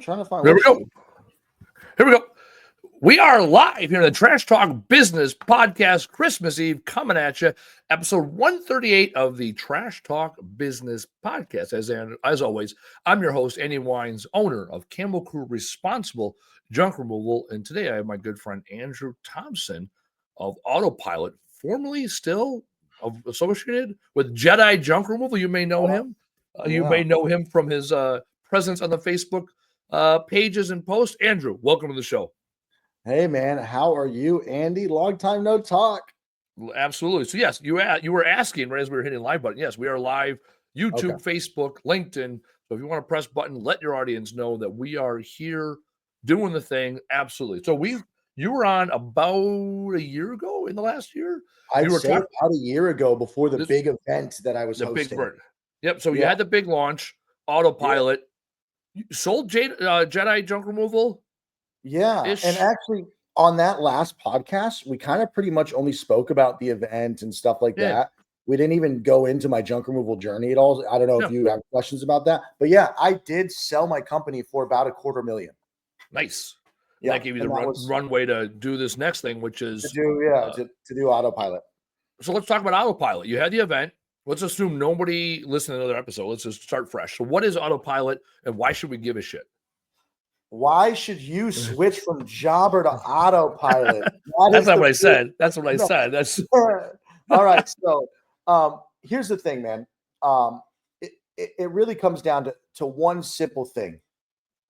trying to find. Here we go. Here we go. We are live here in the Trash Talk Business Podcast, Christmas Eve, coming at you. Episode 138 of the Trash Talk Business Podcast. As always, I'm your host, Andy Weins, owner of Camo Crew Responsible Junk Removal. And today I have my good friend Andrew Thompson of Autopilot, formerly still associated with Jedi Junk Removal. You may know him. You may know him from his presence on the Facebook pages and posts. Andrew, welcome to the show. Hey man, how are you, Andy? Long time no talk. Absolutely. So yes, you were asking right as we were hitting the live button. Yes, we are live. YouTube, Facebook, LinkedIn. So if you want to press button, let your audience know that we are here doing the thing. Absolutely. So you were on about a year ago in the last year. I'd say about a year ago before the big event that I was hosting. Yep. So you had the big launch, Autopilot. You sold Jedi Junk Removal. Yeah. And actually on that last podcast, we kind of pretty much only spoke about the event and stuff like that. We didn't even go into my junk removal journey at all. I don't know if you have questions about that, but yeah, I did sell my company for about $250,000. Nice. Yeah. That gave you the runway to do this next thing, which is to do Autopilot. So let's talk about Autopilot. You had the event. Let's assume nobody listened to another episode. Let's just start fresh. So what is Autopilot and why should we give a shit? Why should you switch from Jobber to Autopilot? That's not what I said. That's what I said. That's all right. So here's the thing, man. It really comes down to one simple thing.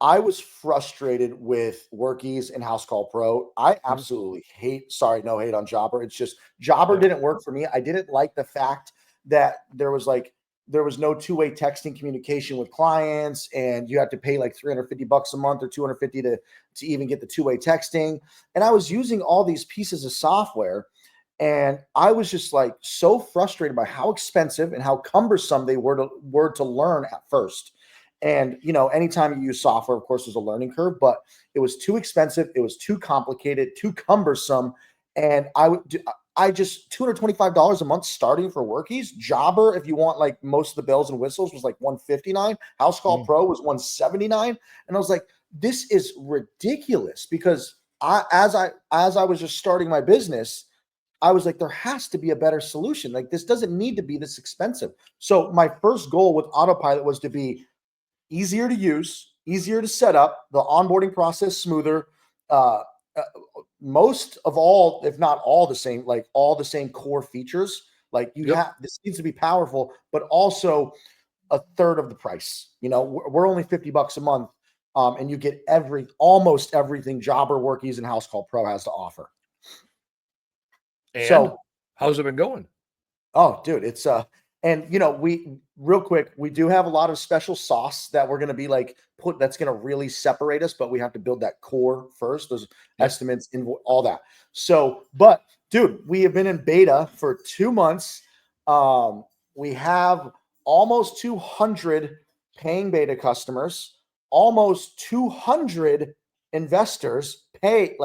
I was frustrated with Workies and House Call Pro. I absolutely no hate on Jobber. It's just Jobber didn't work for me. I didn't like the fact that there was no two-way texting communication with clients, and you had to pay like $350 a month or $250 to even get the two-way texting. And I was using all these pieces of software, and I was just like so frustrated by how expensive and how cumbersome they were to learn at first. And anytime you use software, of course, there's a learning curve, but it was too expensive, it was too complicated, too cumbersome, and I just $225 a month starting for Workies. Jobber, if you want like most of the bells and whistles, was like $159. House Call Pro was $179, and I was like, this is ridiculous. Because as I was just starting my business, I was like, there has to be a better solution. Like, this doesn't need to be this expensive. So my first goal with Autopilot was to be easier to use, easier to set up, the onboarding process smoother. Most of all, if not all the same, like all the same core features. Like this needs to be powerful, but also a third of the price. We're only $50 a month, and you get almost everything Jobber, Workies, and House Call Pro has to offer. And so, how's it been going? Oh, dude, it's and we real quick, we do have a lot of special sauce that we're going to be like that's going to really separate us, but we have to build that core first. Those estimates, all that. So, but dude, we have been in beta for 2 months. We have almost 200 paying beta customers, almost 200 investors paid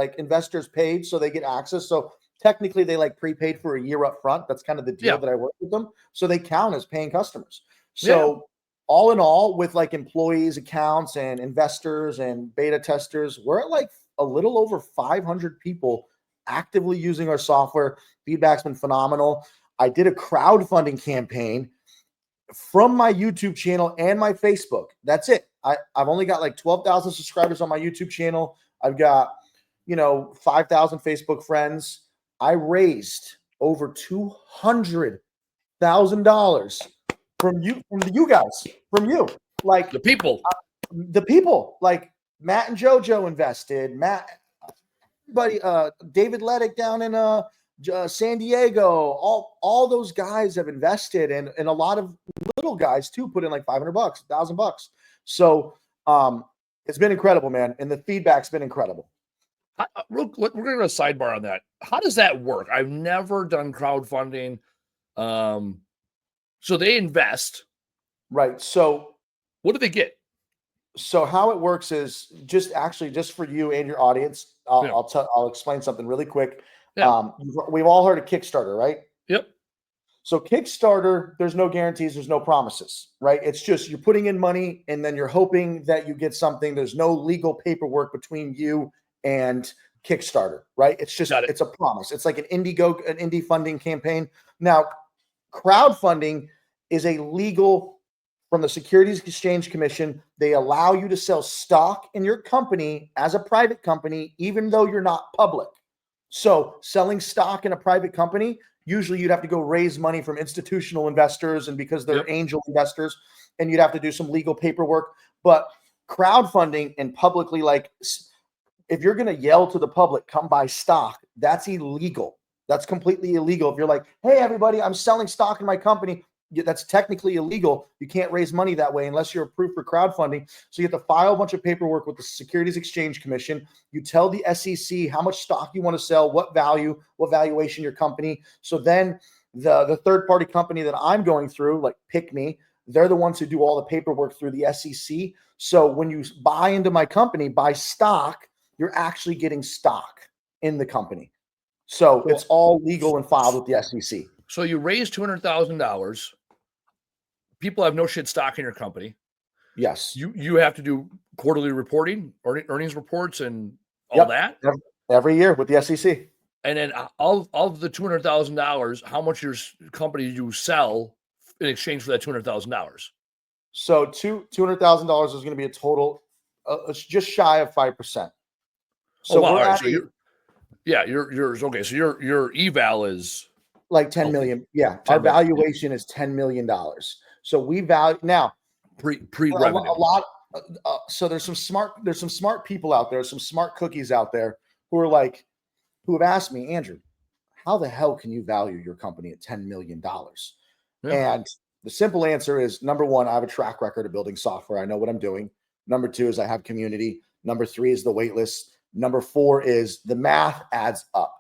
so they get access. So technically they like prepaid for a year up front. That's kind of the deal that I work with them. So they count as paying customers. So all in all, with like employees, accounts, and investors and beta testers, we're at like a little over 500 people actively using our software. Feedback's been phenomenal. I did a crowdfunding campaign from my YouTube channel and my Facebook. That's it. I've only got like 12,000 subscribers on my YouTube channel. I've got, 5,000 Facebook friends. I raised over $200,000 from you guys, like the people, like Matt and JoJo invested. David Leddick down in San Diego. All those guys have invested, and a lot of little guys too put in like $500, $1,000. So it's been incredible, man, and the feedback's been incredible. We're going to go a sidebar on that. How does that work? I've never done crowdfunding. So they invest. Right. So what do they get? So how it works is just for you and your audience, I'll explain something really quick. We've all heard of Kickstarter, right? Yep. So Kickstarter, there's no guarantees, there's no promises, right? It's just you're putting in money and then you're hoping that you get something. There's no legal paperwork between you and Kickstarter, right? It's just it's a promise. It's like an indie funding campaign. Now, crowdfunding is a legal from the Securities Exchange Commission. They allow you to sell stock in your company as a private company, even though you're not public. So selling stock in a private company, usually you'd have to go raise money from institutional investors, and because they're angel investors, and you'd have to do some legal paperwork. But crowdfunding and publicly, like if you're going to yell to the public, come buy stock, that's illegal. That's completely illegal. If you're like, hey, everybody, I'm selling stock in my company, that's technically illegal. You can't raise money that way unless you're approved for crowdfunding. So you have to file a bunch of paperwork with the Securities Exchange Commission. You tell the SEC how much stock you want to sell, what value, what valuation your company. So then the third-party company that I'm going through, like Pick Me, they're the ones who do all the paperwork through the SEC. So when you buy into my company, buy stock, you're actually getting stock in the company. So it's all legal and filed with the SEC. So you raise $200,000. People have no shit stock in your company. Yes. You have to do quarterly reporting, or earnings reports, and all that every year with the SEC. And then all of the $200,000, how much your company you sell in exchange for that $200,000? So $200,000 is going to be a total. It's just shy of 5%. So we're right. Yours. Okay. So your eval is like 10 million. Yeah. Our valuation is $10 million. So we value now pre-revenue. A lot. So there's some smart people out there, some smart cookies out there who have asked me, Andrew, how the hell can you value your company at $10 million? Yeah. And the simple answer is, number one, I have a track record of building software. I know what I'm doing. Number two is I have community. Number three is the wait list. Number four is the math adds up.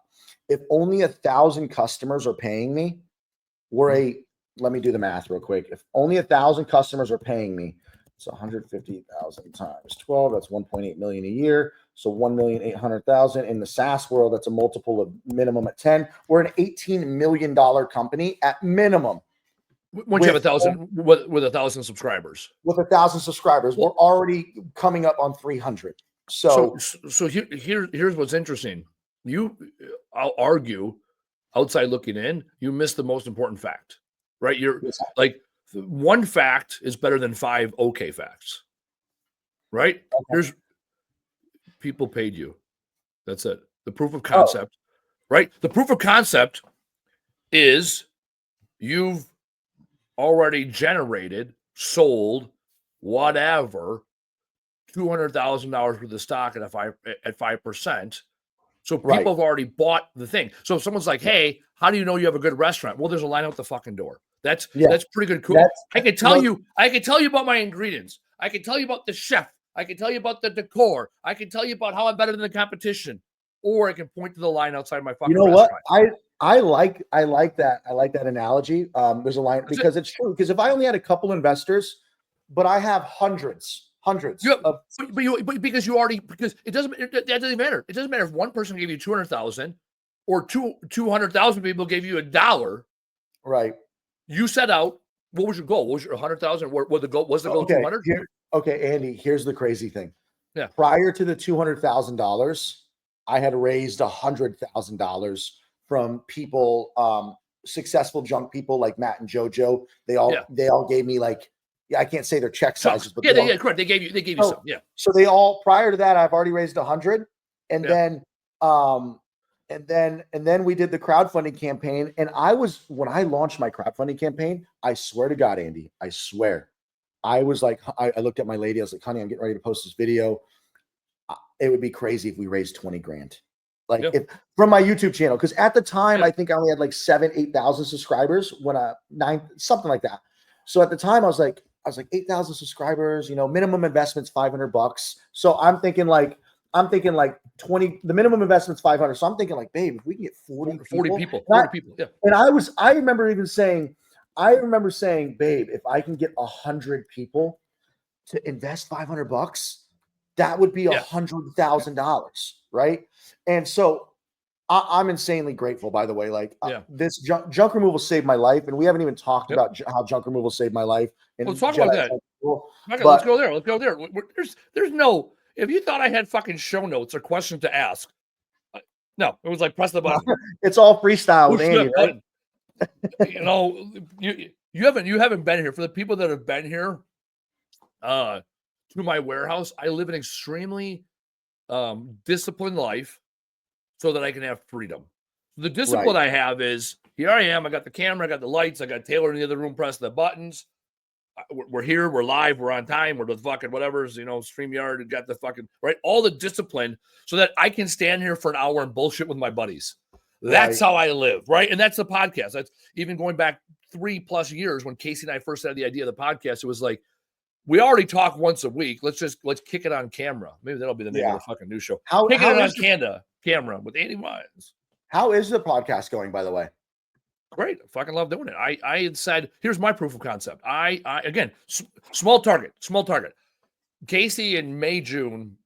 If only 1,000 customers are paying me, let me do the math real quick. If only 1,000 customers are paying me, it's 150,000 times 12. That's 1.8 million a year. So 1,800,000 in the SaaS world. That's a multiple of minimum at 10. We're an $18 million company at minimum. Once you have 1,000 with 1,000 subscribers. With 1,000 subscribers, we're already coming up on 300. So here's what's interesting. I'll argue, outside looking in, you missed the most important fact, right? You're like, one fact is better than 5 okay facts, right? Okay. Here's people paid you. That's it. The proof of concept, right? The proof of concept is you've already generated, sold, whatever, $200,000 worth of stock at 5%. So people have already bought the thing. So if someone's like, hey, how do you know you have a good restaurant? Well, there's a line out the fucking door. That's pretty good. Cool. I can tell you about my ingredients. I can tell you about the chef. I can tell you about the decor. I can tell you about how I'm better than the competition. Or I can point to the line outside my fucking restaurant. I like that. I like that analogy. There's a line because it's true. Because if I only had a couple investors, but I have hundreds. Because it doesn't matter. It doesn't matter if one person gave you 200,000 or 200,000 people gave you $1. Right. You set out. What was your goal? What was your 100,000? What the goal? Was the goal 200? Okay, Andy. Here's the crazy thing. Yeah. Prior to the $200,000, I had raised $100,000 from people, successful junk people like Matt and JoJo. They all gave me I can't say their check sizes, but correct. They gave you some. Yeah. So they all, prior to that, I've already raised 100, and then we did the crowdfunding campaign. And when I launched my crowdfunding campaign, I swear to God, Andy, I swear, I was like, I looked at my lady. I was like, honey, I'm getting ready to post this video. It would be crazy if we raised 20 grand. If from my YouTube channel, because at the time I think I only had 8,000 subscribers something like that. So at the time I was like 8,000 subscribers, minimum investment's $500. So I'm thinking 20, the minimum investment's 500. So I'm thinking babe, if we can get 40 people. Yeah. And I remember saying, babe, if I can get 100 people to invest $500, that would be $100,000. Right. And so I'm insanely grateful, by the way. Like Yeah. this junk removal saved my life, and we haven't even talked about how junk removal saved my life. And Let's talk Jedi about that. Okay, let's go there. Let's go there. There's no. If you thought I had fucking show notes or questions to ask, no, it was like press the button. It's all freestyle with Push Andy, right? You know, you haven't been here. For the people that have been here, to my warehouse, I live an extremely disciplined life so that I can have freedom. The discipline I have is here I am. I got the camera, I got the lights, I got Taylor in the other room pressing the buttons. We're here, we're live, we're on time, we're the fucking whatever's, StreamYard, got the fucking right, all the discipline so that I can stand here for an hour and bullshit with my buddies. That's how I live, right? And that's the podcast. That's even going back 3+ years when Casey and I first had the idea of the podcast. It was like, we already talk once a week. Let's kick it on camera. Maybe that'll be the name of the fucking new show. Kicking it on camera with Andy Weins. How is the podcast going, by the way? Great. I fucking love doing it. I had said, here's my proof of concept. I again, small target. Casey in May, June,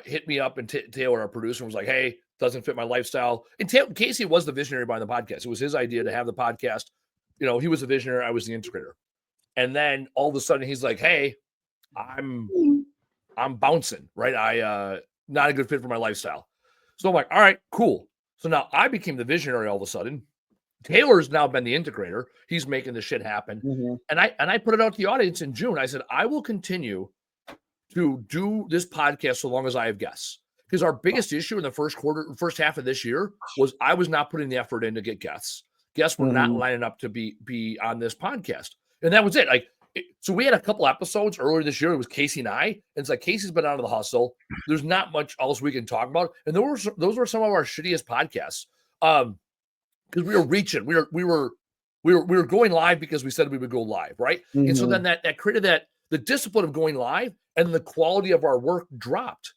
hit me up, and Taylor, our producer, was like, hey, doesn't fit my lifestyle. And Casey was the visionary behind the podcast. It was his idea to have the podcast. He was the visionary. I was the integrator. And then all of a sudden he's like, hey, I'm bouncing, right? I not a good fit for my lifestyle. So I'm like, all right, cool. So now I became the visionary all of a sudden. Taylor's now been the integrator. He's making the shit happen. Mm-hmm. And I put it out to the audience in June. I said, I will continue to do this podcast so long as I have guests. Because our biggest issue in the first half of this year was I was not putting the effort in to get guests. Guests were not lining up to be on this podcast. And that was it. So we had a couple episodes earlier this year. It was Casey and I. And it's like, Casey's been out of the hustle. There's not much else we can talk about. And those were some of our shittiest podcasts. Because we were reaching, we were going live because we said we would go live, right? Mm-hmm. And so then that created the discipline of going live, and the quality of our work dropped.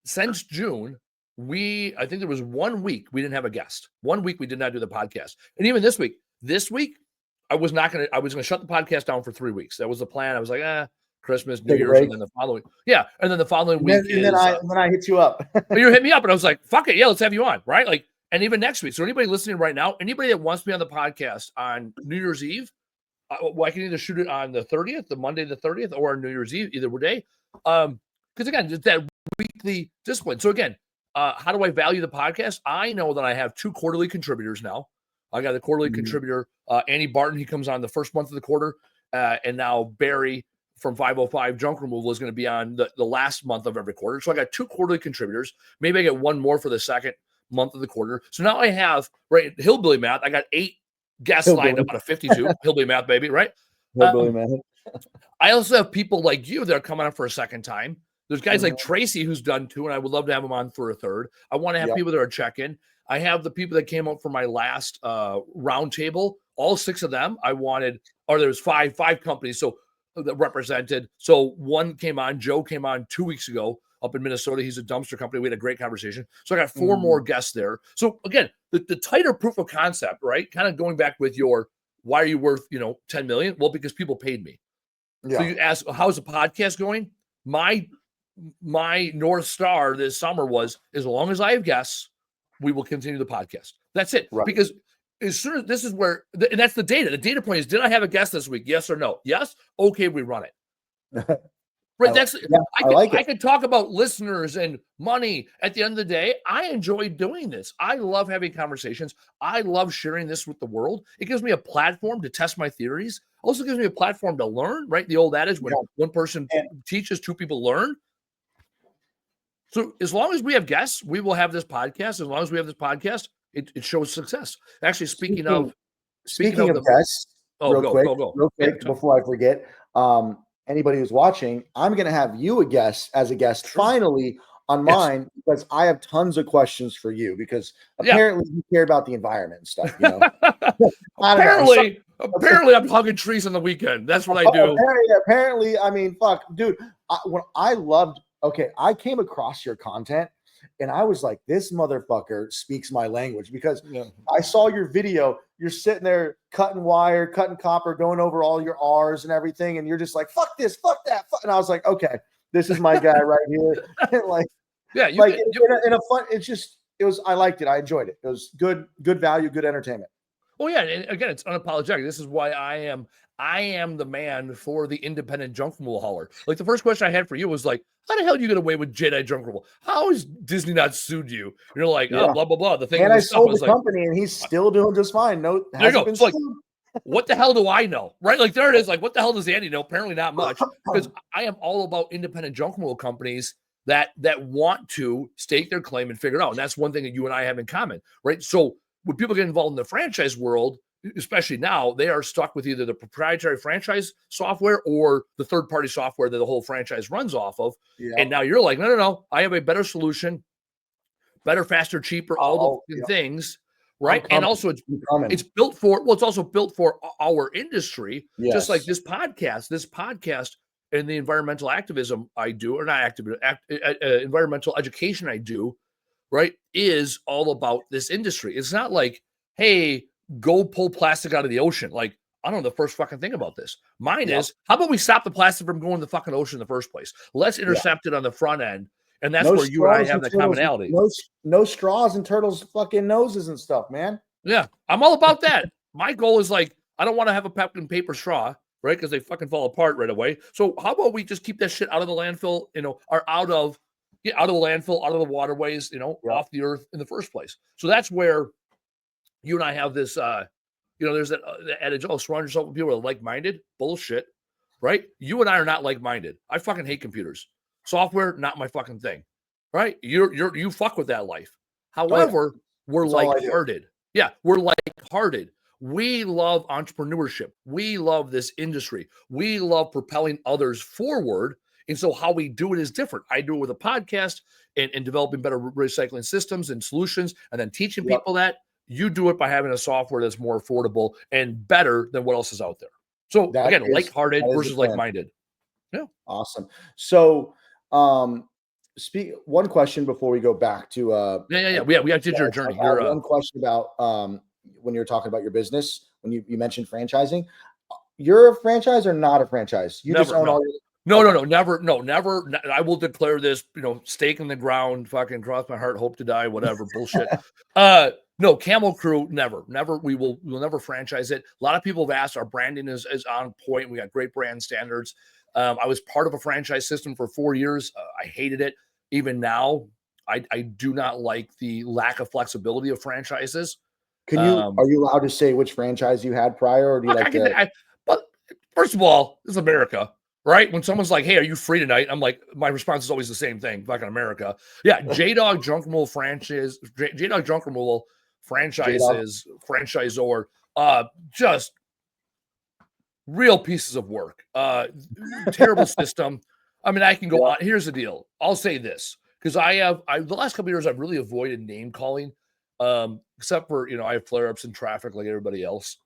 Since June, I think there was 1 week we didn't have a guest. 1 week we did not do the podcast, and even this week I was gonna shut the podcast down for 3 weeks. That was the plan. I was like, Christmas, New Year's, and then the following, and then the following week. And then I hit you up. You hit me up, and I was like, fuck it, yeah, let's have you on, right? Like. And even next week. So anybody listening right now, anybody that wants to be on the podcast on New Year's Eve, I can either shoot it on the 30th, the Monday the 30th, or on New Year's Eve, either day. Because again, it's that weekly discipline. So again, how do I value the podcast? I know that I have 2 quarterly contributors now. I got the quarterly contributor, Andy Barton. He comes on the first month of the quarter. And now Barry from 505 Junk Removal is going to be on the last month of every quarter. So I got 2 quarterly contributors. Maybe I get 1 more for the second month of the quarter. So now I have, right, Hillbilly Math. I got 8 guests lined up out of 52. Hillbilly Math, baby, right? Hillbilly Math. I also have people like you that are coming on for a second time. There's guys like Tracy who's done 2, and I would love to have him on for a third. I want to have people that are check-in. I have the people that came up for my last roundtable. All 6 of them I wanted, or there's five companies that represented. So one came on, Joe came on 2 weeks ago. Up in Minnesota. He's a dumpster company. We had a great conversation. So I got 4 more guests there. So again, the tighter proof of concept, right? Kind of going back with your, why are you worth, 10 million? Well, because people paid me. Yeah. So you ask, how's the podcast going? My North Star this summer was, as long as I have guests, we will continue the podcast. That's it. Right. Because as soon as this is where, and that's the data. The data point is, did I have a guest this week? Yes or no? Yes. Okay. We run it. Right. I could talk about listeners and money. At the end of the day, I enjoy doing this. I love having conversations. I love sharing this with the world. It gives me a platform to test my theories. Also gives me a platform to learn, right? The old adage, when one person teaches, 2 people learn. So as long as we have guests, we will have this podcast. As long as we have this podcast, it shows success. Actually, speaking of guests, real quick before I forget, anybody who's watching, I'm going to have you as a guest finally on mine, because I have tons of questions for you, because apparently you care about the environment and stuff. Apparently I'm hugging trees on the weekend. That's what I do. Apparently, I mean, fuck, dude, I came across your content and I was like, this motherfucker speaks my language, because I saw your video. You're sitting there cutting wire, cutting copper, going over all your R's and everything. And you're just like, fuck this, fuck that. And I was like, okay, this is my guy right here. In a fun, it's just, I liked it. I enjoyed it. It was good value, good entertainment. Oh yeah, and again, it's unapologetic. This is why I am the man for the independent junk removal hauler. Like the first question I had for you was like, how the hell did you get away with Jedi junk removal? How has Disney not sued you? And you're like, oh, blah blah blah. The thing and I stuff, sold I was the like, company, and he's still doing just fine. No, there you go. been It's like, what the hell do I know? Right? Like there it is. Like, what the hell does Andy know? Apparently not much, because I am all about independent junk removal companies that want to stake their claim and figure it out. And that's one thing that you and I have in common, right? So when people get involved in the franchise world, especially now, they are stuck with either the proprietary franchise software or the third-party software that the whole franchise runs off of. Yeah. And now you're like, no, I have a better solution, better, faster, cheaper, all the things. Right. And also it's built for, it's also built for our industry, just like this podcast and the environmental activism I do, or not activism, environmental education I do, right, is all about this industry. It's not like, hey, go pull plastic out of the ocean. Like, I don't know the first fucking thing about this. Mine is, how about we stop the plastic from going to the fucking ocean in the first place? Let's intercept it on the front end. And that's where you and I have the commonality. No straws and turtles' fucking noses and stuff, man. Yeah, I'm all about that. My goal is like, I don't want to have a paper straw, right? Because they fucking fall apart right away. So how about we just keep that shit out of the landfill, or out of the landfill, out of the waterways, off the earth in the first place. So that's where you and I have this, there's that adage, surround yourself with people who are like-minded. Bullshit, right? You and I are not like-minded. I fucking hate computers. Software, not my fucking thing, right? You fuck with that life. However, we're like-hearted. Yeah, we're like-hearted. We love entrepreneurship. We love this industry. We love propelling others forward. And so how we do it is different. I do it with a podcast and developing better recycling systems and solutions, and then teaching people that. You do it by having a software that's more affordable and better than what else is out there. So again, like-hearted versus like-minded. Yeah. Awesome. So one question before we go back to we did your journey. One question about when you're talking about your business, when you mentioned franchising. You're a franchise or not a franchise? You just own all your never. I will declare this, stake in the ground, fucking cross my heart, hope to die, whatever bullshit. No, Camo Crew, never. We'll never franchise it. A lot of people have asked. Our branding is on point. We got great brand standards. I was part of a franchise system for 4 years. I hated it. Even now, I do not like the lack of flexibility of franchises. Are you allowed to say which franchise you had prior, or do you like to? But first of all, this is America, right? When someone's like, "Hey, are you free tonight?" I'm like, my response is always the same thing. Fucking America, yeah. J-Dog Junk Removal franchise, J-Dog Junk Removal franchises, franchisor, just real pieces of work. Terrible system. I mean, I can go on. Here's the deal. I'll say this, because the last couple of years I've really avoided name calling. Except for, I have flare-ups in traffic like everybody else.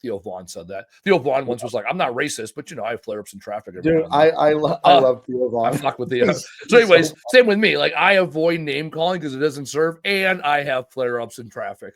Theo Vaughn said that. Theo Vaughn once was like, I'm not racist, but I have flare-ups in traffic. Dude, I love Theo Vaughn. I fuck with Theo. So anyways, same with me. Like, I avoid name calling because it doesn't serve, and I have flare-ups in traffic.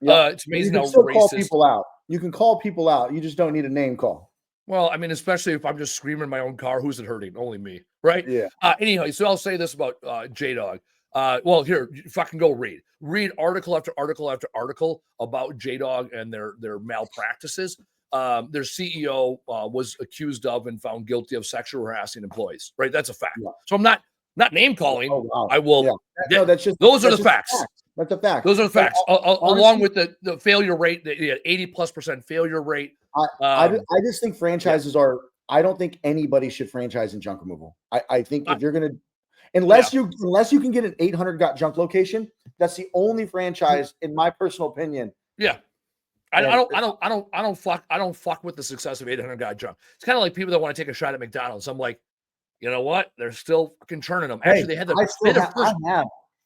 It's amazing how racist. Call people out. You can call people out. You just don't need a name call. Well, I mean, especially if I'm just screaming in my own car, who's it hurting? Only me, right? Yeah. Anyway, so I'll say this about J-Dog. Well, here, you fucking go read article after article after article about J-Dog and their malpractices. Their CEO was accused of and found guilty of sexual harassing employees, right? That's a fact. Yeah. So I'm not name calling. Oh, wow. I will. Yeah. Those are the facts. That's a fact. Those are the facts. Along with the failure rate, the 80+% failure rate. I just think franchises are. I don't think anybody should franchise in junk removal. I think if you're gonna. Unless you can get an 800 got junk location, that's the only franchise, in my personal opinion. Yeah, I don't fuck with the success of 800 got junk. It's kind of like people that want to take a shot at McDonald's. I'm like, you know what? They're still fucking churning them. Actually, they had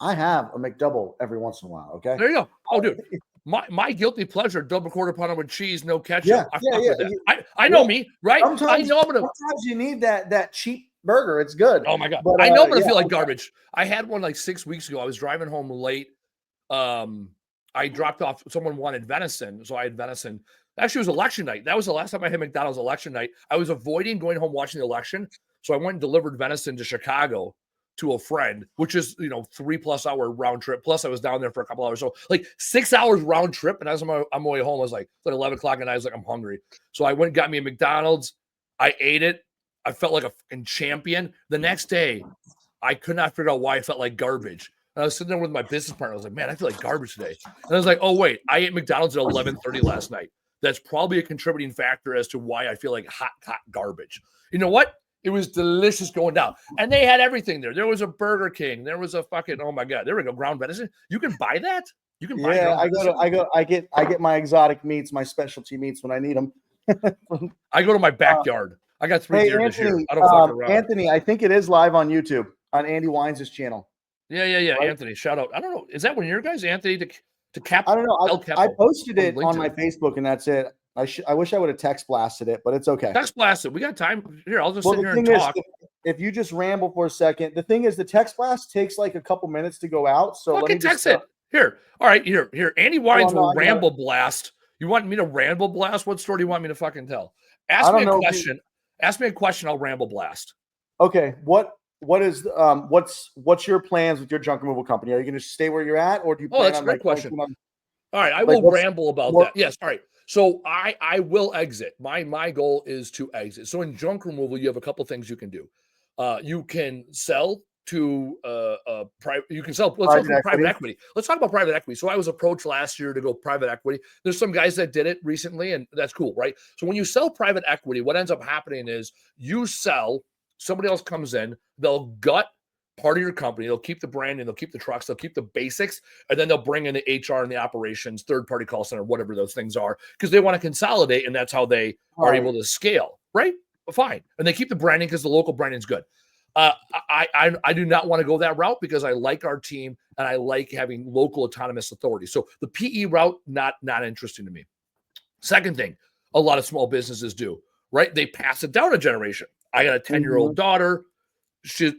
I have a McDouble every once in a while. Okay, there you go. Oh, dude. My guilty pleasure, double quarter pounder with cheese, no ketchup. I fuck with that. I know me, right? Sometimes you need that cheap burger. It's good. Oh my god. But I know I'm gonna feel like garbage. I had one like 6 weeks ago. I was driving home late. I dropped off, someone wanted venison, so I had venison. Actually, it was election night. That was the last time I had McDonald's, election night. I was avoiding going home watching the election, so I went and delivered venison to Chicago to a friend, which is, 3+ hour round trip. Plus I was down there for a couple hours. So like 6 hours round trip. And as I'm on my way home, I was like 11 o'clock at night. I was like, I'm hungry. So I went and got me a McDonald's. I ate it. I felt like a fucking champion. The next day, I could not figure out why I felt like garbage. And I was sitting there with my business partner. I was like, man, I feel like garbage today. And I was like, oh, wait, I ate McDonald's at 11:30 last night. That's probably a contributing factor as to why I feel like hot garbage. You know what? It was delicious going down. And they had everything there. There was a Burger King. There was a fucking, oh my God, there we go, ground venison. You can buy that? You can buy I get my exotic meats, my specialty meats when I need them. I go to my backyard. I got 3 deer this year. I don't fuck around. Anthony, I think it is live on YouTube on Andy Weins' channel. Yeah. Right? Anthony, shout out. I don't know. Is that one of your guys, Anthony, to cap? I don't know. I posted it on my Facebook, and that's it. I wish I would have text blasted it, but it's okay. Text blasted. We got time. Here, I'll just sit here and talk. If you just ramble for a second, the thing is, the text blast takes like a couple minutes to go out. So fucking text it. Here. All right. Here. Andy Weins will ramble blast. You want me to ramble blast? What story do you want me to fucking tell? Ask me a question. Ask me a question. I'll ramble blast. Okay. What's your plans with your junk removal company? Are you going to stay where you're at, or do you? Oh, that's a great question. All right, I will ramble about that. Yes. All right. So I will exit. My goal is to exit. So in junk removal, you have a couple things you can do. You can sell to private. You can sell. Let's talk about private equity. Let's talk about private equity. So I was approached last year to go private equity. There's some guys that did it recently, and that's cool, right? So when you sell private equity, what ends up happening is you sell. Somebody else comes in. They'll gut part of your company. They'll keep the branding, they'll keep the trucks, they'll keep the basics, and then they'll bring in the HR and the operations, third-party call center, whatever those things are, because they want to consolidate, and that's how they are able to scale, right? Fine. And they keep the branding because the local branding is good. I do not want to go that route because I like our team and I like having local autonomous authority. So the PE route, not interesting to me. Second thing, a lot of small businesses do, right? They pass it down a generation. I got a 10-year-old daughter. She's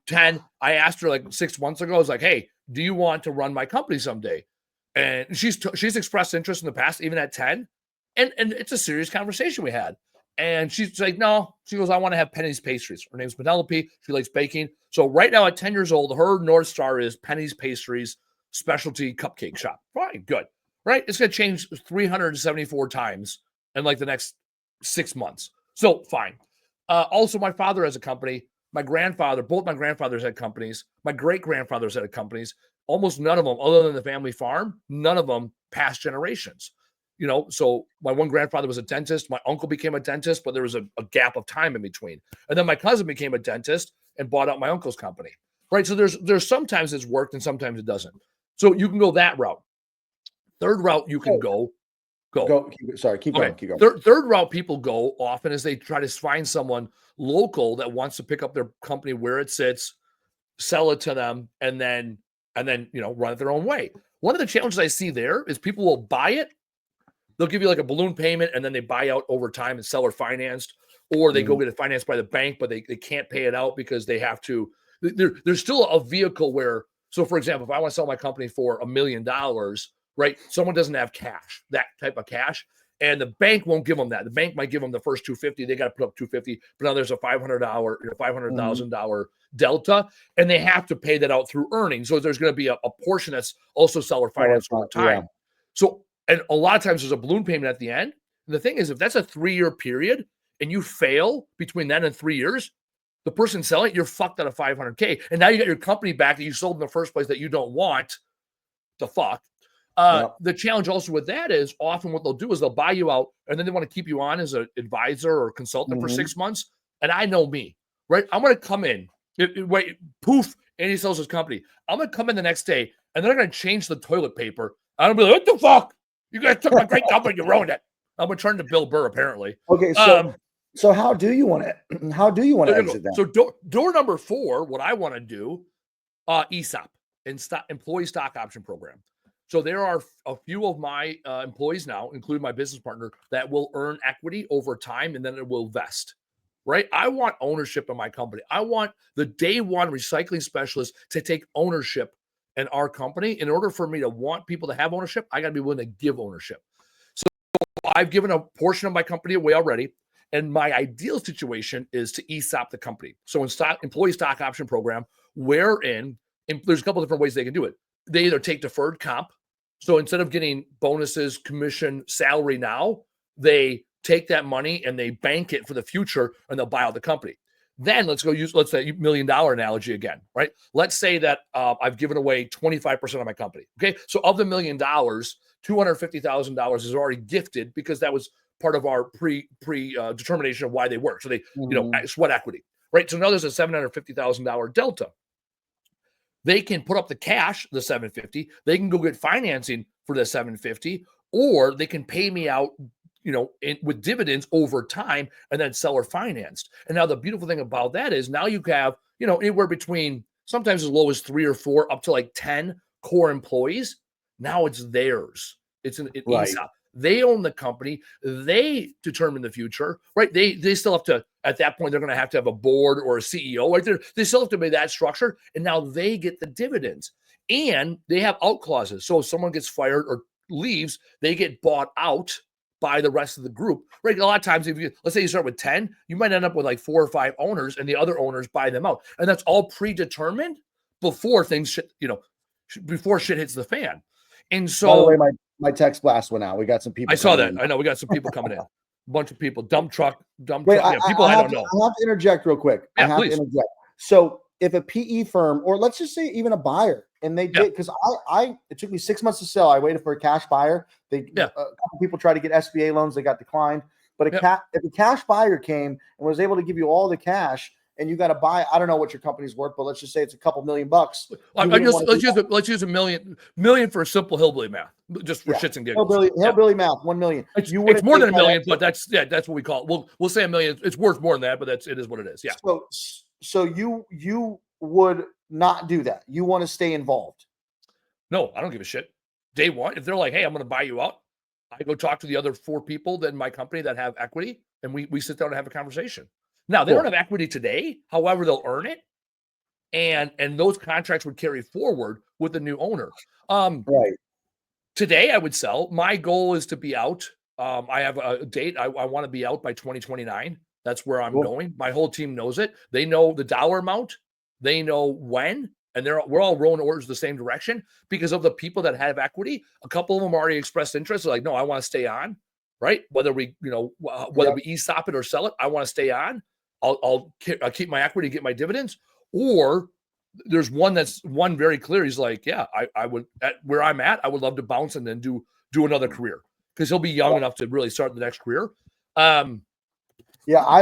10. I asked her like 6 months ago. I was like, hey, do you want to run my company someday? And she's expressed interest in the past, even at 10. And it's a serious conversation we had. And she's like, no. She goes, I want to have Penny's Pastries. Her name's Penelope. She likes baking. So right now at 10 years old, her North Star is Penny's Pastries specialty cupcake shop. Fine, good. Right? It's going to change 374 times in like the next 6 months. So fine. Also, my father has a company. My grandfather, both my grandfathers had companies. My great-grandfathers had companies. Almost none of them, other than the family farm, none of them past generations. So my one grandfather was a dentist. My uncle became a dentist, but there was a gap of time in between. And then my cousin became a dentist and bought out my uncle's company. Right? So there's sometimes it's worked and sometimes it doesn't. So you can go that route. Third route you can go. Keep going. Third route people go often is they try to find someone local that wants to pick up their company where it sits, sell it to them, and then run it their own way. One of the challenges I see there is people will buy it. They'll give you like a balloon payment, and then they buy out over time and seller financed, or they go get it financed by the bank, but they can't pay it out because they have to. There's still a vehicle where, so for example, if I want to sell my company for $1 million, right? Someone doesn't have cash, that type of cash, and the bank won't give them that. The bank might give them the first $250. They got to put up $250, but now there's a $500,000 delta, and they have to pay that out through earnings. So there's going to be a portion that's also seller financed over time. Yeah. So, and a lot of times there's a balloon payment at the end. And the thing is, if that's a 3-year period and you fail between then and 3 years, the person selling it, you're fucked out of $500K. And now you got your company back that you sold in the first place that you don't want. The fuck. The challenge also with that is often what they'll do is they'll buy you out and then they want to keep you on as an advisor or consultant for 6 months. And I know me, right? I'm going to come in, poof, and he sells his company. I'm going to come in the next day and they're going to change the toilet paper. I'm going to be like, what the fuck? You guys took my great company, you ruined it. I'm going to turn to Bill Burr, apparently. Okay, so how do you want to exit that? So door number 4, what I want to do, ESOP, employee stock option program. So there are a few of my employees now, including my business partner, that will earn equity over time and then it will vest, right? I want ownership in my company. I want the day one recycling specialist to take ownership in our company. In order for me to want people to have ownership, I got to be willing to give ownership. So I've given a portion of my company away already. And my ideal situation is to ESOP the company. So in employee stock option program, wherein there's a couple different ways they can do it. They either take deferred comp. So instead of getting bonuses, commission, salary now, they take that money and they bank it for the future and they'll buy out the company. Then let's say $1 million analogy again, right? Let's say that I've given away 25% of my company. Okay. So of the $1 million, $250,000 is already gifted because that was part of our determination of why they work. So they, sweat equity, right? So now there's a $750,000 delta. They can put up the cash, the 750. They can go get financing for the 750, or they can pay me out, with dividends over time and then seller financed. And now the beautiful thing about that is now you have, anywhere between sometimes as low as 3 or 4 up to like 10 core employees. Now it's theirs. It's an ESOP. They own the company. They determine the future, right? They still have to, at that point, they're going to have a board or a CEO right there. They still have to be that structure. And now they get the dividends and they have out clauses. So if someone gets fired or leaves, they get bought out by the rest of the group, right? A lot of times, let's say you start with 10, you might end up with like 4 or 5 owners and the other owners buy them out. And that's all predetermined before before shit hits the fan. And so, by the way, my text blast went out. We got some people. I saw that. I know we got some people coming in. A bunch of people, dump truck. Wait, people I don't know. I have to interject real quick. Yeah, please. To interject. So if a PE firm, or let's just say even a buyer, and they did, because it took me 6 months to sell. I waited for a cash buyer. A couple people tried to get SBA loans. They got declined. But if a cash buyer came and was able to give you all the cash, and you got to buy, I don't know what your company's worth, but let's just say it's a couple $1 million. Let's use $1 million for a simple hillbilly math, just for shits and giggles. Hillbilly math, $1 million. It's more than $1 million, but that's what we call it. We'll say $1 million. It's worth more than that, but it is what it is. Yeah. So you would not do that. You want to stay involved. No, I don't give a shit. Day one, if they're like, hey, I'm going to buy you out, I go talk to the other 4 people in my company that have equity, and we sit down and have a conversation. Now, they don't have equity today. However, they'll earn it. And those contracts would carry forward with the new owner. Right. Today, I would sell. My goal is to be out. I have a date. I want to be out by 2029. That's where I'm going. My whole team knows it. They know the dollar amount. They know when. And we're all rowing orders the same direction because of the people that have equity. A couple of them already expressed interest. They're like, no, I want to stay on. Right. Whether we ESOP it or sell it, I want to stay on. I'll keep my equity, get my dividends. Or there's one very clear. He's like, yeah, I would, at where I'm at, I would love to bounce and then do another career because he'll be young enough to really start the next career. I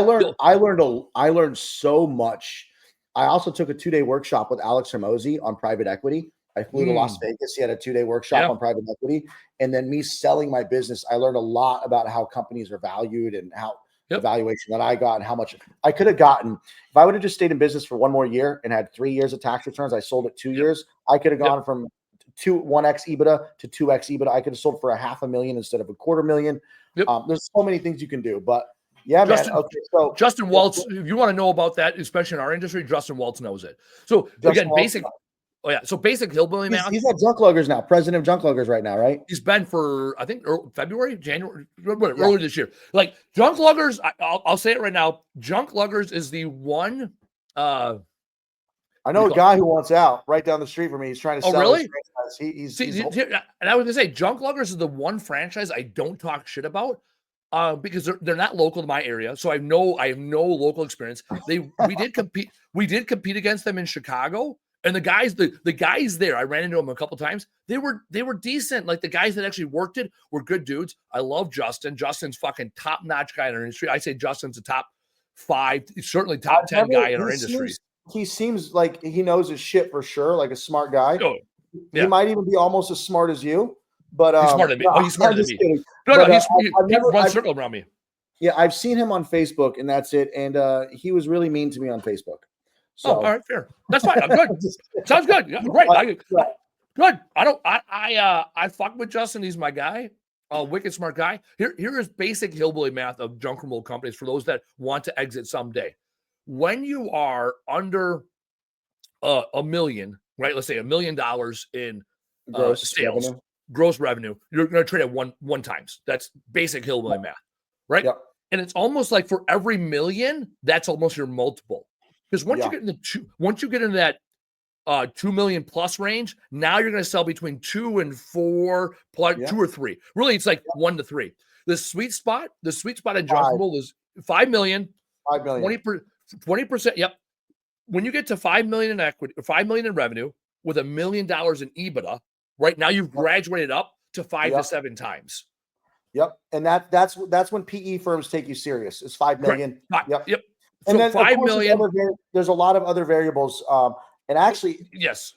learned so much. I also took a 2-day workshop with Alex Hermosi on private equity. I flew to Las Vegas. He had a 2-day workshop on private equity. And then me selling my business, I learned a lot about how companies are valued and how the valuation that I got and how much I could have gotten. If I would have just stayed in business for 1 more year and had 3 years of tax returns, I sold it 2 years. I could have gone from 1x EBITDA to 2x EBITDA. I could have sold for $500,000 instead of $250,000. There's so many things you can do, but Justin, man. Okay, so Justin Waltz, if you want to know about that, especially in our industry, Justin Waltz knows it. So again, basic hillbilly math. He's at Junk Luggers now, president of Junk Luggers right now, right? He's been for, I think, February, January, earlier this year. Like Junk Luggers, I'll say it right now. Junk Luggers is the one. I know a guy who wants out right down the street from me. He's trying to sell. Really? He's and I was gonna say, Junk Luggers is the one franchise I don't talk shit about. Because they're not local to my area, so I have no local experience. We did compete against them in Chicago, and the guys there, I ran into them a couple times. They were decent. Like the guys that actually worked it were good dudes. I love Justin. Justin's fucking top notch guy in our industry. I say Justin's a top 5, certainly top 10 guy in our industry. He seems like he knows his shit for sure, like a smart guy. Oh, yeah. He might even be almost as smart as you. But he's smarter than me. He's smarter than me. Kidding. He runs circle around me. Yeah, I've seen him on Facebook, and that's it. And he was really mean to me on Facebook. So. All right, fair. That's fine. I'm good. Sounds good. Yeah, great. Good. I fuck with Justin. He's my guy. Wicked smart guy. Here is basic hillbilly math of junk removal companies for those that want to exit someday. When you are under $1 million, right? Let's say $1 million in gross revenue, you're going to trade at one times. That's basic hillbilly math, right? Yep. And it's almost like for every million, that's almost your multiple. Because once you get into that 2 million plus range, now you're going to sell between 2 and 4 plus 2 or 3. Really, it's like 1 to 3. The sweet spot in Junk Removal is 5 million, 20%. Yep. When you get to 5 million in equity, 5 million in revenue with $1 million in EBITDA, right now you've graduated up to 5 to 7 times. Yep. And that's when PE firms take you serious. It's 5 million. Yep. And so then 5 million. There's a lot of other variables. And actually, yes.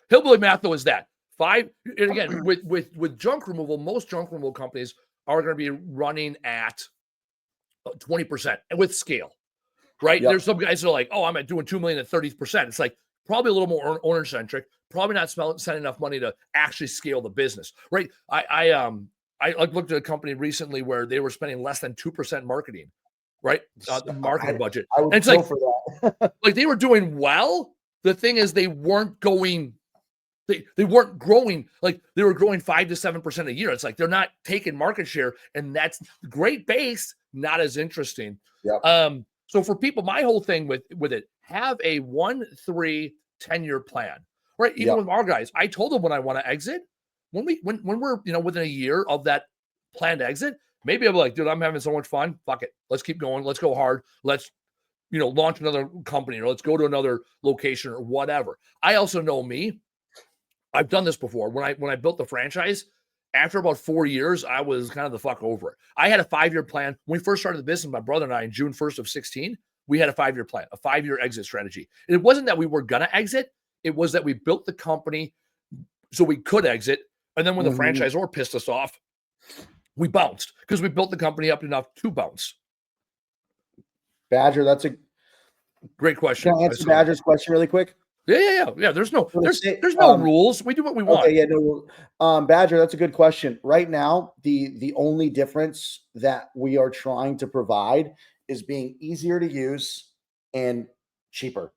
Hillbilly math though is that 5. And again, with junk removal, most junk removal companies are going to be running at 20% with scale, right? There's some guys that are like, oh, I'm doing 2 million at 30%. It's like probably a little more owner centric, probably not spending enough money to actually scale the business, right? I looked at a company recently where they were spending less than 2% marketing, right? The marketing budget. And it's like, for that. Like they were doing well. The thing is, they weren't going. They weren't growing. Like they were growing 5 to 7% a year. It's like they're not taking market share, and that's great base, not as interesting. So for people, my whole thing with it, have a 1, 3, 10-year plan, right? Even with our guys, I told them when I want to exit. When we're within a year of that planned exit, maybe I'll be like, dude, I'm having so much fun. Fuck it. Let's keep going. Let's go hard. Let's launch another company, or let's go to another location or whatever. I also know me. I've done this before. When I built the franchise, after about 4 years, I was kind of the fuck over it. I had a 5-year plan. When we first started the business, my brother and I, in June 1st of 16, we had a 5-year plan, a 5-year exit strategy. And it wasn't that we were going to exit. It was that we built the company so we could exit. And then when the franchisor pissed us off, we bounced because we built the company up enough to bounce. Badger, that's a great question. Can I answer Badger's question really quick? Yeah. There's no rules. We do what we want. Okay, Badger, that's a good question. Right now, the only difference that we are trying to provide is being easier to use and cheaper.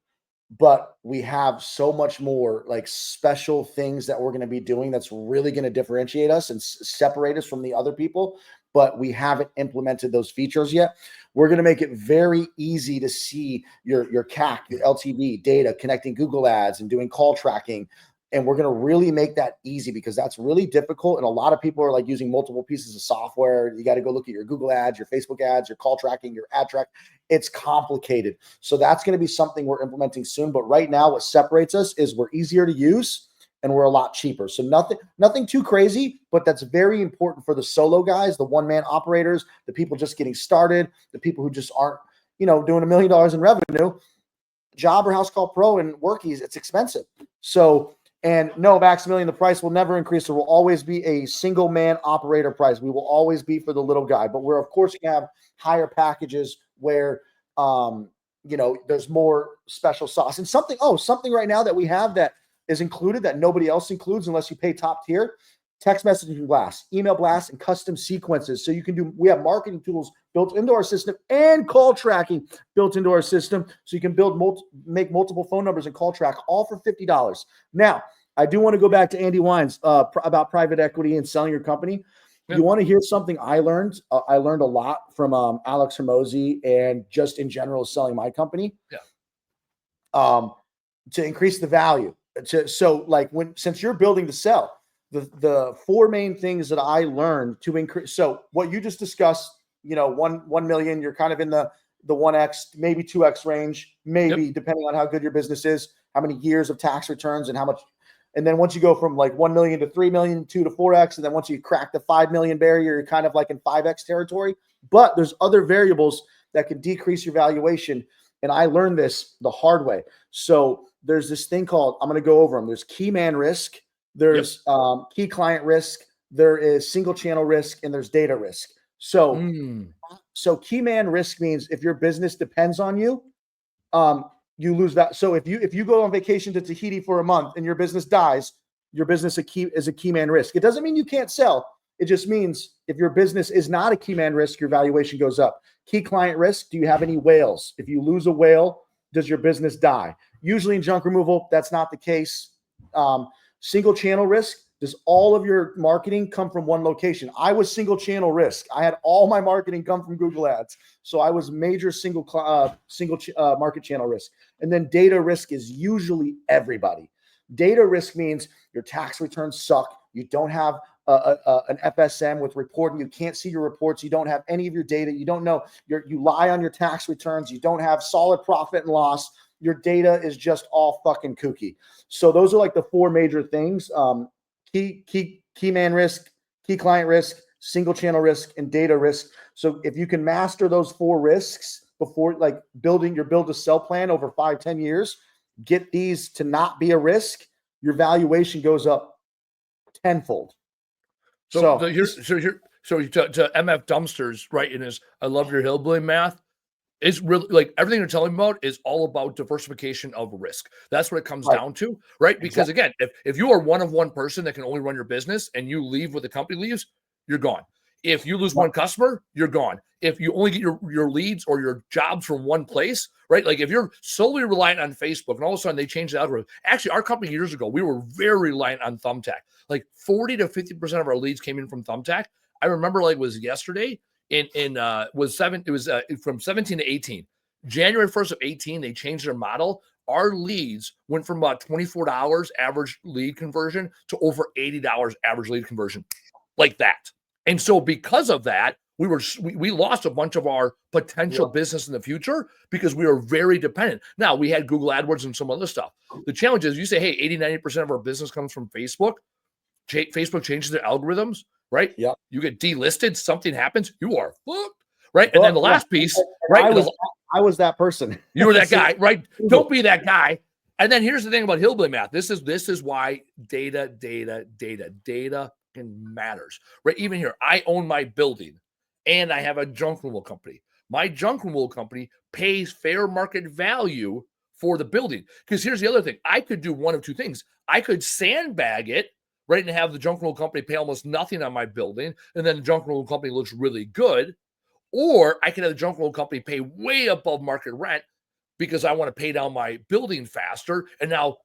But we have so much more like special things that we're going to be doing that's really going to differentiate us and separate us from the other people. But we haven't implemented those features yet. We're going to make it very easy to see your CAC, your LTV data, connecting Google ads and doing call tracking. And we're going to really make that easy because that's really difficult. And a lot of people are like using multiple pieces of software. You got to go look at your Google ads, your Facebook ads, your call tracking, your ad track. It's complicated. So that's going to be something we're implementing soon. But right now, what separates us is we're easier to use and we're a lot cheaper. So nothing too crazy, but that's very important for the solo guys, the one-man operators, the people just getting started, the people who just aren't, doing $1 million in revenue. Job or House Call Pro and Workies, it's expensive. So, and no, Maximilian, the price will never increase. There will always be a single man operator price. We will always be for the little guy, but we're of course going to have higher packages where, there's more special sauce and something right now that we have that is included that nobody else includes unless you pay top tier: text messaging blasts, email blasts, and custom sequences. So we have marketing tools built into our system and call tracking built into our system. So you can make multiple phone numbers and call track all for $50. Now, I do want to go back to Andy Weins about private equity and selling your company. Yeah. You want to hear something I learned? I learned a lot from Alex Hermosi and just in general selling my company. Yeah. To increase the value. Since you're building to sell, the 4 main things that I learned to increase. So what you just discussed, 1 million, you're kind of in the 1x, maybe 2x range, depending on how good your business is, how many years of tax returns and how much. And then once you go from like 1 million to 3 million, 2 to 4x, and then once you crack the 5 million barrier, you're kind of like in 5x territory. But there's other variables that can decrease your valuation. And I learned this the hard way. So there's this thing called, I'm going to go over them. There's key man risk. There's key client risk. There is single channel risk, and there's data risk. So key man risk means if your business depends on you, you lose that. So if you go on vacation to Tahiti for a month and your business dies, your business is a key man risk. It doesn't mean you can't sell. It just means if your business is not a key man risk, your valuation goes up. Key client risk, do you have any whales? If you lose a whale, does your business die? Usually in junk removal, that's not the case. Single channel risk, Does all of your marketing come from one location? I was single channel risk. I had all my marketing come from Google Ads. So I was major single market channel risk. And then data risk is usually everybody. Data risk means your tax returns suck. You don't have an FSM with reporting. You can't see your reports. You don't have any of your data. You don't know. You lie on your tax returns. You don't have solid profit and loss. Your data is just all fucking kooky. So those are like the four major things. Key man risk, key client risk, single channel risk, and data risk. So if you can master those four risks before like building your build to sell plan over 5-10 years, get these to not be a risk, your valuation goes up tenfold. So to MF Dumpsters, right? In his I love your hillbilly math. It's really like everything you're telling me about is all about diversification of risk. That's what it comes down to, right? Because again, if you are one of one person that can only run your business and you leave when the company leaves, you're gone. If you lose one customer, you're gone. If you only get your leads or your jobs from one place, right? Like if you're solely reliant on Facebook and all of a sudden they change the algorithm. Actually, our company years ago, we were very reliant on Thumbtack. Like 40 to 50% of our leads came in from Thumbtack. I remember like it was yesterday. From 17 to 18. January 1st of 18, they changed their model. Our leads went from about $24 average lead conversion to over $80 average lead conversion, like that. And so because of that, we lost a bunch of our potential business in the future because we were very dependent. Now we had Google AdWords and some other stuff. The challenge is you say, hey, 80-90% of our business comes from Facebook. Facebook changes their algorithms, right? Yeah. You get delisted, something happens, you are fucked, right? And then the last piece, right? I was that person. You were that guy, right? Don't be that guy. And then here's the thing about hillbilly math. This is why data matters, right? Even here, I own my building and I have a junk removal company. My junk removal company pays fair market value for the building. Because here's the other thing. I could do one of two things. I could sandbag it, right, and have the junk removal company pay almost nothing on my building, and then the junk removal company looks really good. Or I can have the junk removal company pay way above market rent because I want to pay down my building faster, and now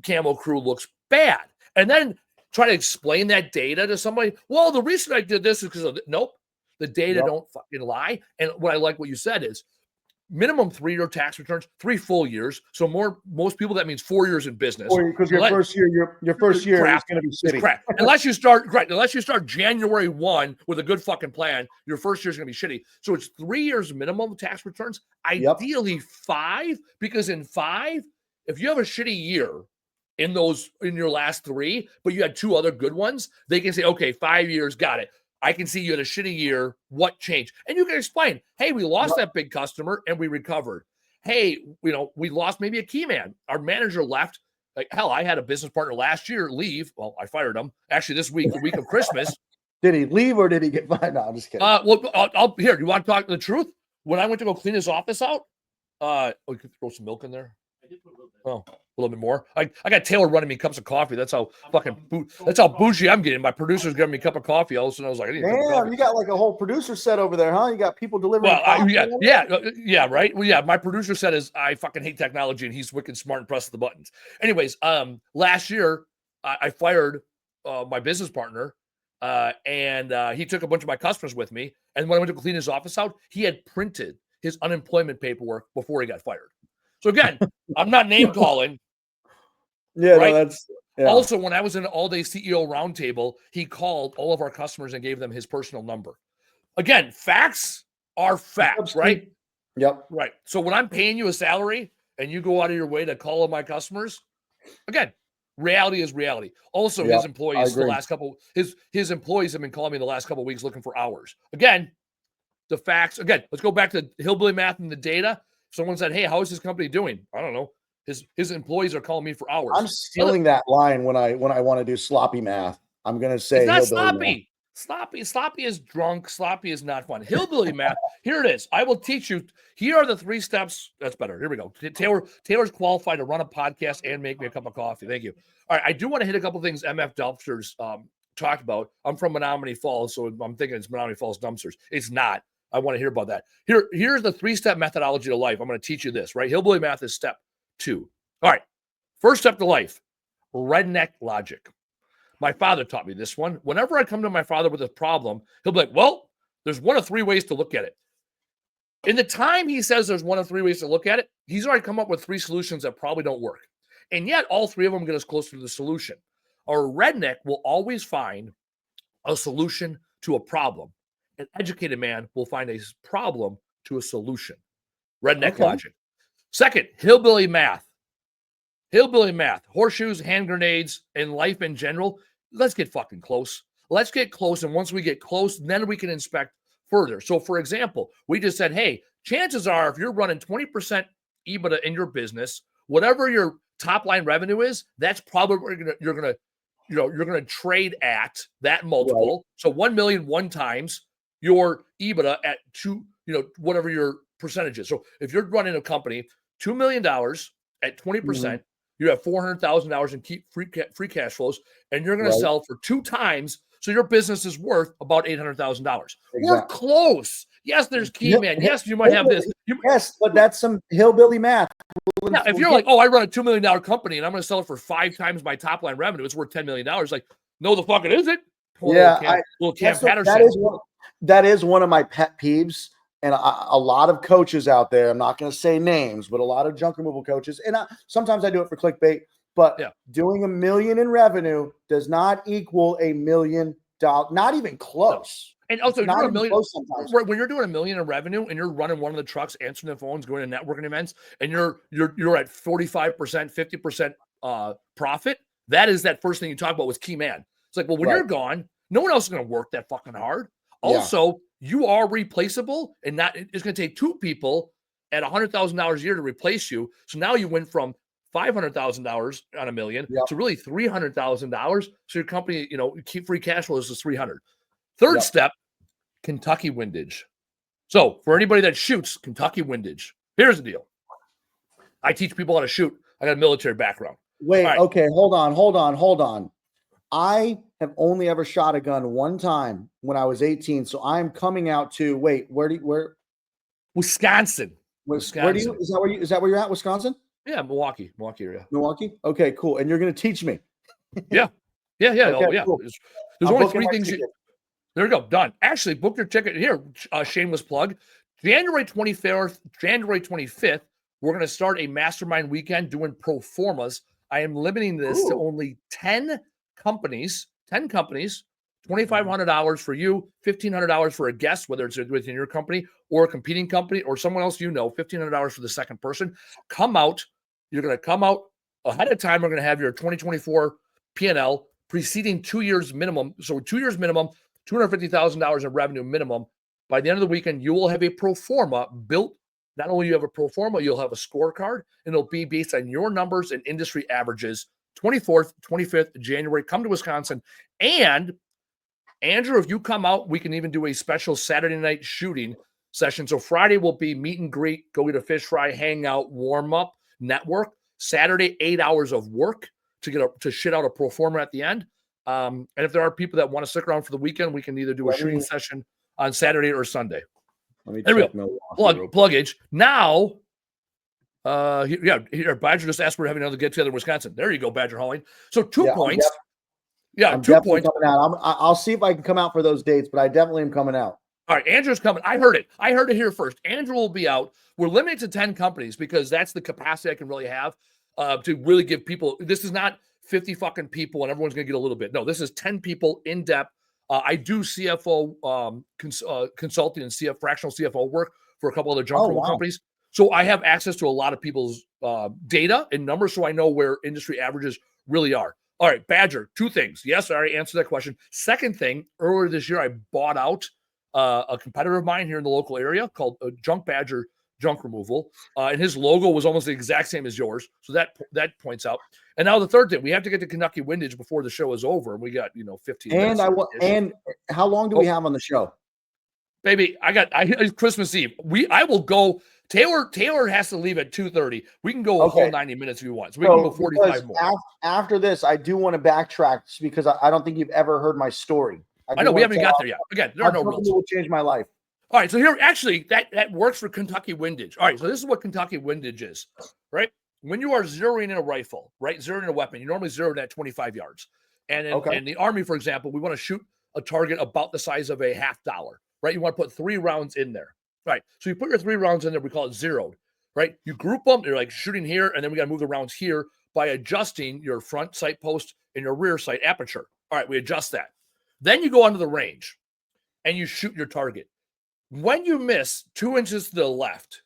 Camo Crew looks bad. And then try to explain that data to somebody. Well, the reason I did this is because of nope, the data don't fucking lie. And what I like what you said is minimum 3-year tax returns, 3 full years. So most people, that means 4 years in business. Because your first year is going to be shitty. Crap. Unless you start January 1 with a good fucking plan, your first year is going to be shitty. So it's 3 years minimum tax returns. Ideally 5, because in 5, if you have a shitty year in your last 3, but you had 2 other good ones, they can say, okay, 5 years, got it. I can see you had a shitty year. What changed? And you can explain, hey, we lost that big customer and we recovered. Hey, we lost maybe a key man. Our manager left. Like, hell, I had a business partner last year leave. Well, I fired him. Actually, this week, the week of Christmas. Did he leave or did he get fired? No, I'm just kidding. Well, here, you want to talk the truth? When I went to go clean his office out, you could throw some milk in there. I did put a little bit. Oh, a little bit more. I got Taylor running me cups of coffee. That's how bougie I'm getting. My producer's giving me a cup of coffee. All of a sudden, I was like, damn, you got like a whole producer set over there, huh? You got people delivering. Well, yeah, right. Well, yeah, my producer said is I fucking hate technology, and he's wicked smart and presses the buttons. Anyways, last year I fired my business partner, and he took a bunch of my customers with me. And when I went to clean his office out, he had printed his unemployment paperwork before he got fired. So again, I'm not name calling. Yeah, right? No, that's Also, when I was in an all-day CEO roundtable, he called all of our customers and gave them his personal number. Again, facts are facts, right? Yep. Right. So when I'm paying you a salary and you go out of your way to call all my customers, again, reality is reality. Also, his employees his employees have been calling me the last couple of weeks looking for hours. Again, the facts. Again, let's go back to hillbilly math and the data. Someone said, hey, how is this company doing? I don't know. His employees are calling me for hours. I'm stealing that line when I want to do sloppy math. I'm going to say it's not sloppy. Sloppy is drunk. Sloppy is not fun. Hillbilly math. Here it is. I will teach you. Here are the 3 steps. That's better. Here we go. Taylor's qualified to run a podcast and make me a cup of coffee. Thank you. All right. I do want to hit a couple of things MF Dumpsters talked about. I'm from Menominee Falls, so I'm thinking it's Menominee Falls Dumpsters. It's not. I want to hear about that. Here's the 3-step methodology to life. I'm going to teach you this, right? Hillbilly math is step 2. All right. First step to life, redneck logic. My father taught me this one. Whenever I come to my father with a problem, he'll be like, well, there's one of three ways to look at it. In the time he says there's one of three ways to look at it, he's already come up with three solutions that probably don't work. And yet all three of them get us closer to the solution. Our redneck will always find a solution to a problem. An educated man will find a problem to a solution. Redneck logic. Second, hillbilly math. Hillbilly math, horseshoes, hand grenades, and life in general. Let's get fucking close. Let's get close. And once we get close, then we can inspect further. So, for example, we just said, hey, chances are if you're running 20% EBITDA in your business, whatever your top line revenue is, that's probably what you're gonna trade at that multiple. Right. So 1 million one times your EBITDA at whatever your percentage is. So if you're running a company, $2 million at 20%, you have $400,000 in free cash flows, and you're going to sell for 2 times. So your business is worth about $800,000. Exactly. We're close. Yes, there's key man. Yes, you might have this. Yes, but that's some hillbilly math. Yeah, if you're like, oh, I run a $2 million company and I'm going to sell it for 5 times my top line revenue, it's worth $10 million. Like, no, the fuck it isn't. That is one of my pet peeves. And a lot of coaches out there, I'm not going to say names, but a lot of junk removal coaches, and sometimes I do it for clickbait, but doing $1 million in revenue does not equal $1 million, not even close. And also, you're doing $1 million, when you're doing $1 million in revenue and you're running one of the trucks, answering the phones, going to networking events, and you're at 45%, 50% profit, that is that first thing you talk about was key man. It's like, well, when you're gone, no one else is going to work that fucking hard. Also, you are replaceable, and it's going to take 2 people at $100,000 a year to replace you. So now you went from $500,000 on $1 million to really $300,000. So your company, keep free cash flows is $300,000. Third step, Kentucky windage. So for anybody that shoots, Kentucky windage. Here's the deal. I teach people how to shoot. I got a military background. Wait, okay, hold on. I have only ever shot a gun one time when I was 18. So I'm coming out to where? Wisconsin. Is that where you're at? Wisconsin? Yeah, Milwaukee area. Milwaukee? Okay, cool. And you're going to teach me. Yeah. Okay, cool. There's only 3 things. There we go. Done. Actually, book your ticket here. Shameless plug. January 25th, we're going to start a mastermind weekend doing pro formas. I am limiting this to only 10 companies, $2,500 for you, $1,500 for a guest, whether it's within your company or a competing company or someone else, $1,500 for the second person. Come out. You're going to come out ahead of time. We're going to have your 2024 P&L preceding 2 years minimum. So 2 years minimum, $250,000 in revenue minimum. By the end of the weekend, you will have a pro forma built. Not only you have a pro forma, you'll have a scorecard, and it'll be based on your numbers and industry averages. 24th, 25th January, come to Wisconsin. And Andrew, if you come out, we can even do a special Saturday night shooting session. So Friday will be meet and greet, go get a fish fry, hang out, warm up, network. Saturday, 8 hours of work to shit out a pro forma at the end. And if there are people that want to stick around for the weekend, we can either do a shooting session on Saturday or Sunday. There we go. Pluggage. Now, here, Badger just asked for having another get together in Wisconsin. There you go, Badger Hauling. So 2 points. I'm 2 points. Coming out. I'll see if I can come out for those dates, but I definitely am coming out. All right, Andrew's coming. I heard it here first. Andrew will be out. We're limited to 10 companies because that's the capacity I can really have to really give people. This is not 50 fucking people and everyone's going to get a little bit. No, this is 10 people in depth. I do CFO consulting and fractional CFO work for a couple other junk companies. So I have access to a lot of people's data and numbers, so I know where industry averages really are. All right, Badger, 2 things. Yes, I already answered that question. Second thing, earlier this year, I bought out a competitor of mine here in the local area called Junk Badger Junk Removal, and his logo was almost the exact same as yours. So that points out. And now the third thing, we have to get to Kentucky windage before the show is over, and we got 15 minutes. And how long do we have on the show? Baby, I Christmas Eve. I will go. Taylor has to leave at 2:30. We can go a whole 90 minutes if you want. So we can go 45 more. After this, I do want to backtrack because I don't think you've ever heard my story. I know we haven't got there yet. Again, there are no rules. Will change my life. All right, so here actually that works for Kentucky windage. All right, so this is what Kentucky windage is, right? When you are zeroing in a rifle, right, zeroing in a weapon, you normally zero it at 25 yards. And Okay. in the Army, for example, we want to shoot a target about the size of a $50, right? You want to put 3 rounds in there, right? So you put your 3 rounds in there. We call it zeroed, right? You group them. You're like shooting here, and then we got to move the rounds here by adjusting your front sight post and your rear sight aperture. All right, we adjust that. Then you go onto the range, and you shoot your target. When you miss 2 inches to the left,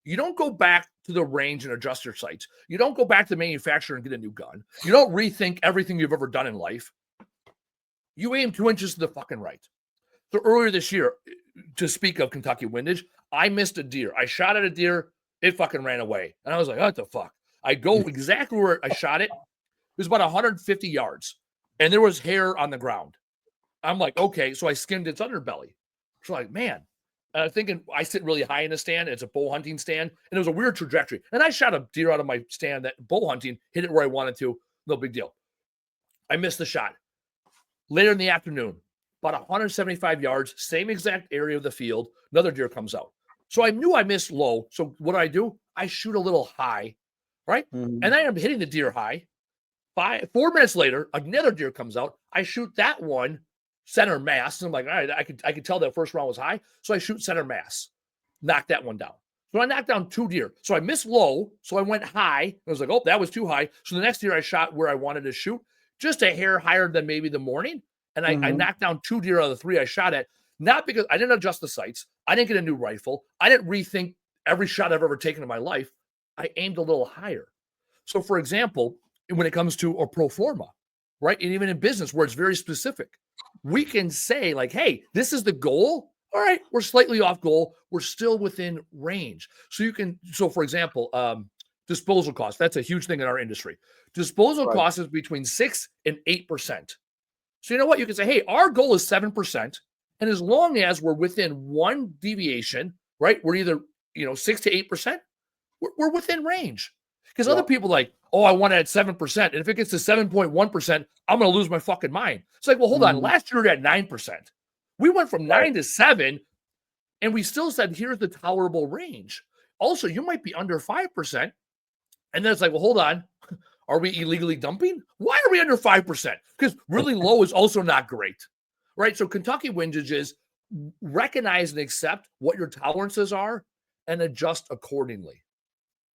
you don't go back to the range and adjust your sights. You don't go back to the manufacturer and get a new gun. You don't rethink everything you've ever done in life. You aim 2 inches to the fucking right. So earlier this year, to speak of Kentucky windage, I missed a deer. I shot at a deer. It fucking ran away. And I was like, what the fuck? I go exactly where I shot it. It was about 150 yards. And there was hair on the ground. I'm like, okay. So I skinned its underbelly. So like, man. Thinking I sit really high in the stand. It's a bow hunting stand. And it was a weird trajectory. And I shot a deer out of my stand that bow hunting, hit it where I wanted to. No big deal. I missed the shot. Later in the afternoon, about 175 yards, same exact area of the field, another deer comes out. So I knew I missed low. So what do? I shoot a little high, right? Mhm. And I am hitting the deer high. 4 minutes later, another deer comes out. I shoot that one center mass. And I'm like, all right, I could tell that first round was high. So I shoot center mass, knock that one down. So I knocked down 2 deer. So I missed low. So I went high. I was like, oh, that was too high. So the next deer I shot where I wanted to shoot, just a hair higher than maybe the morning. And I knocked down 2 deer out of the 3 I shot at, not because I didn't adjust the sights. I didn't get a new rifle. I didn't rethink every shot I've ever taken in my life. I aimed a little higher. So for example, when it comes to a pro forma, right? And even in business where it's very specific, we can say like, hey, this is the goal. All right, we're slightly off goal. We're still within range. So for example, disposal costs, that's a huge thing in our industry. Disposal cost is between 6 and 8%. So you know what? You can say, hey, our goal is 7%. And as long as we're within one deviation, right? We're either, 6 to 8%, we're within range. Because other people like, oh, I want it at 7%. And if it gets to 7.1%, I'm going to lose my fucking mind. It's like, well, hold on. Last year we had 9%. We went from 9 to 7, and we still said, here's the tolerable range. Also, you might be under 5%. And then it's like, well, hold on. Are we illegally dumping? Why are we under 5%? Because really low is also not great, right? So Kentucky windage is recognize and accept what your tolerances are and adjust accordingly.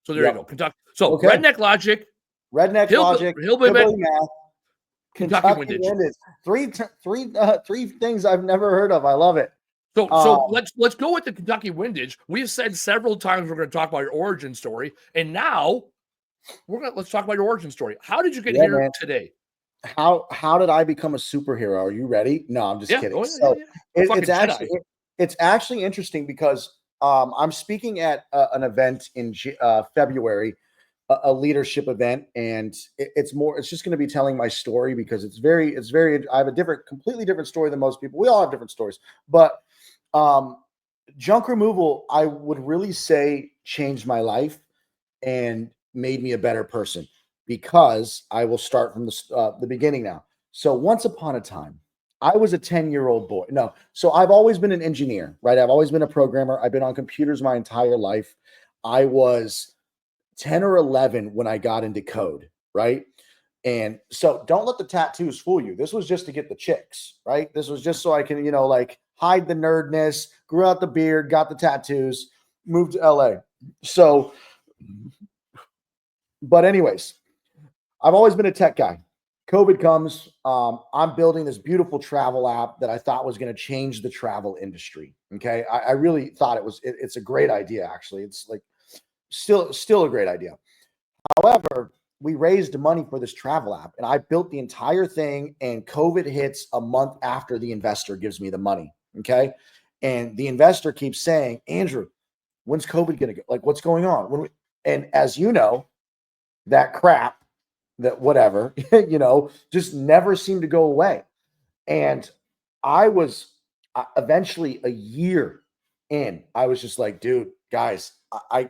So there you go. Kentucky. So redneck logic, hillbilly math, Kentucky windage. Three things I've never heard of. I love it. So let's go with the Kentucky windage. We've said several times we're going to talk about your origin story, and now let's talk about your origin story. How did you get here today? How did I become a superhero? Are you ready? No, I'm just kidding. It's actually interesting because I'm speaking at an event in February, a leadership event, and it's just going to be telling my story because I have a completely different story than most people. We all have different stories, but junk removal, I would really say, changed my life and made me a better person, because I will start from the beginning now. So once upon a time, I was a 10-year-old boy. No, so I've always been an engineer, right? I've always been a programmer. I've been on computers my entire life. I was 10 or 11 when I got into code, right? And so don't let the tattoos fool you. This was just to get the chicks, right? This was just so I can, hide the nerdness, grew out the beard, got the tattoos, moved to LA. So, but anyways, I've always been a tech guy. COVID comes. I'm building this beautiful travel app that I thought was going to change the travel industry. Okay. I really thought it's a great idea. Actually, it's like still a great idea. However, we raised money for this travel app and I built the entire thing, and COVID hits a month after the investor gives me the money. Okay. And the investor keeps saying, Andrew, when's COVID going to go? Like, what's going on? And as you know, that crap, that whatever, just never seemed to go away. And I was eventually a year in, I was just like, dude, guys, I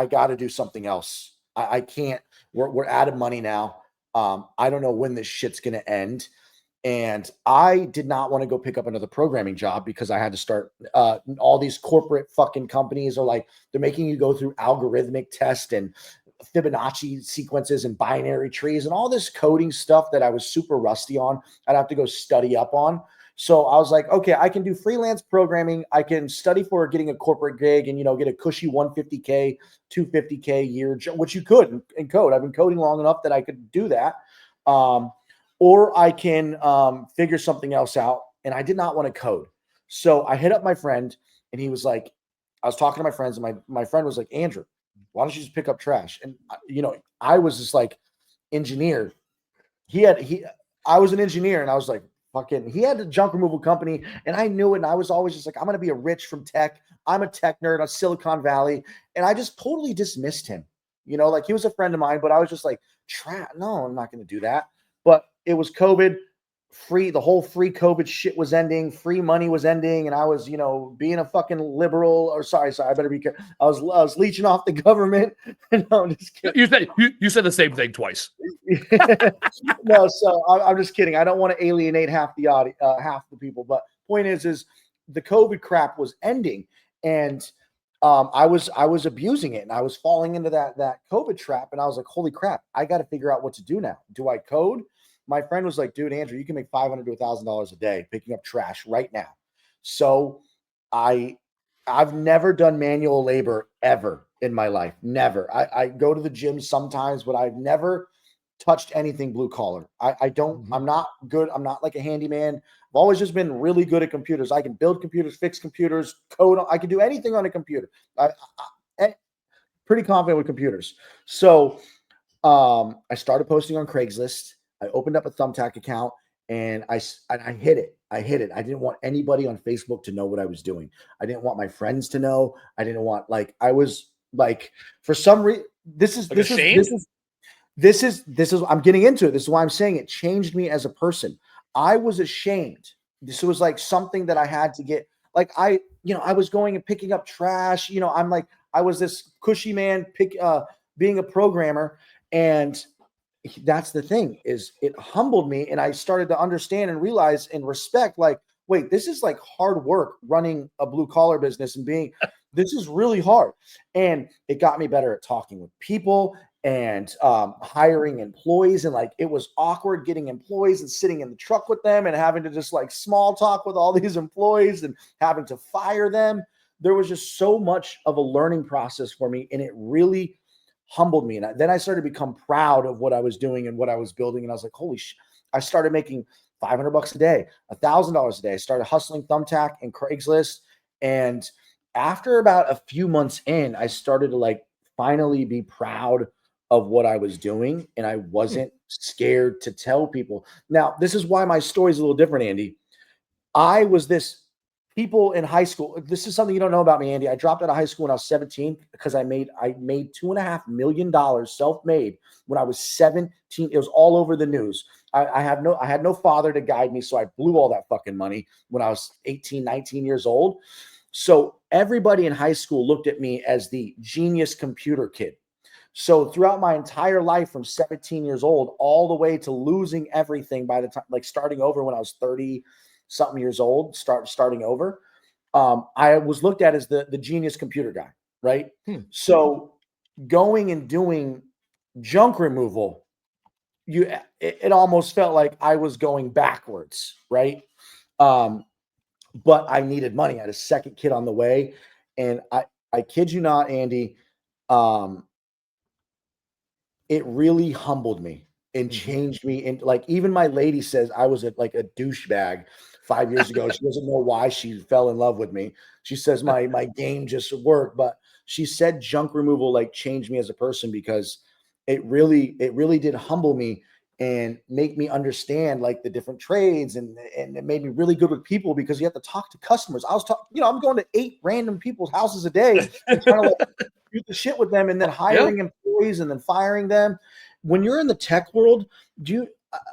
got to do something else. I can't, we're out of money now. I don't know when this shit's going to end. And I did not want to go pick up another programming job because I had to start, all these corporate fucking companies are like, they're making you go through algorithmic test and Fibonacci sequences and binary trees and all this coding stuff that I was super rusty on. I'd have to go study up on. So I was like, okay, I can do freelance programming. I can study for getting a corporate gig and, get a cushy 150K, 250K a year, which you could in code. I've been coding long enough that I could do that. Or I can figure something else out. And I did not want to code. So I hit up my friend and he was like, I was talking to my friends and my friend was like, Andrew, why don't you just pick up trash? And, I was just like engineer. I was an engineer and I was like, he had a junk removal company and I knew it. And I was always just like, I'm going to be a rich from tech. I'm a tech nerd on Silicon Valley. And I just totally dismissed him, like he was a friend of mine, but I was just like, no, I'm not going to do that. But it was COVID. The whole free COVID shit was ending, free money was ending, and I was, being a fucking liberal. Or sorry, I better be careful. I was leeching off the government. No, I'm just kidding. You said the same thing twice. No, so I'm just kidding. I don't want to alienate half the audience, half the people. But point is the COVID crap was ending, and I was abusing it, and I was falling into that COVID trap, and I was like, holy crap, I got to figure out what to do now. Do I code? My friend was like, dude, Andrew, you can make $500 to $1,000 a day picking up trash right now. So I've never done manual labor ever in my life. Never. I go to the gym sometimes, but I've never touched anything blue collar. I don't, I'm not good. I'm not like a handyman. I've always just been really good at computers. I can build computers, fix computers, code. I can do anything on a computer. I'm pretty confident with computers. So I started posting on Craigslist. I opened up a Thumbtack account and I hit it. I didn't want anybody on Facebook to know what I was doing. I didn't want my friends to know. I didn't want I was like, for some reason, this is I'm getting into it. This is why I'm saying it changed me as a person. I was ashamed. This was like something that I had to get, I was going and picking up trash. I'm like, I was this cushy man being a programmer. And that's the thing, is it humbled me. And I started to understand and realize and respect, wait, this is like hard work running a blue collar business and this is really hard. And it got me better at talking with people and hiring employees. And it was awkward getting employees and sitting in the truck with them and having to just small talk with all these employees and having to fire them. There was just so much of a learning process for me. And it really humbled me. And then I started to become proud of what I was doing and what I was building. And I was like, holy shit. I started making $500 a day, $1,000 a day. I started hustling Thumbtack and Craigslist. And after about a few months in, I started to finally be proud of what I was doing. And I wasn't scared to tell people. Now, this is why my story is a little different, Andy. I was people in high school. This is something you don't know about me, Andy. I dropped out of high school when I was 17 because I made $2.5 million self-made when I was 17. It was all over the news. I had no father to guide me. So I blew all that fucking money when I was 18, 19 years old. So everybody in high school looked at me as the genius computer kid. So throughout my entire life, from 17 years old, all the way to losing everything by the time, starting over when I was 30 something years old, starting over, I was looked at as the genius computer guy, right? So going and doing junk removal, it almost felt like I was going backwards, right? But I needed money. I had a second kid on the way, and I kid you not, Andy, it really humbled me and changed me. And even my lady says I was a douchebag 5 years ago. She doesn't know why she fell in love with me. She says my game just worked, but she said junk removal changed me as a person, because it really did humble me and make me understand the different trades, and it made me really good with people, because you have to talk to customers. I'm going to 8 random people's houses a day and trying to shoot the shit with them, and then hiring employees and then firing them. When you're in the tech world,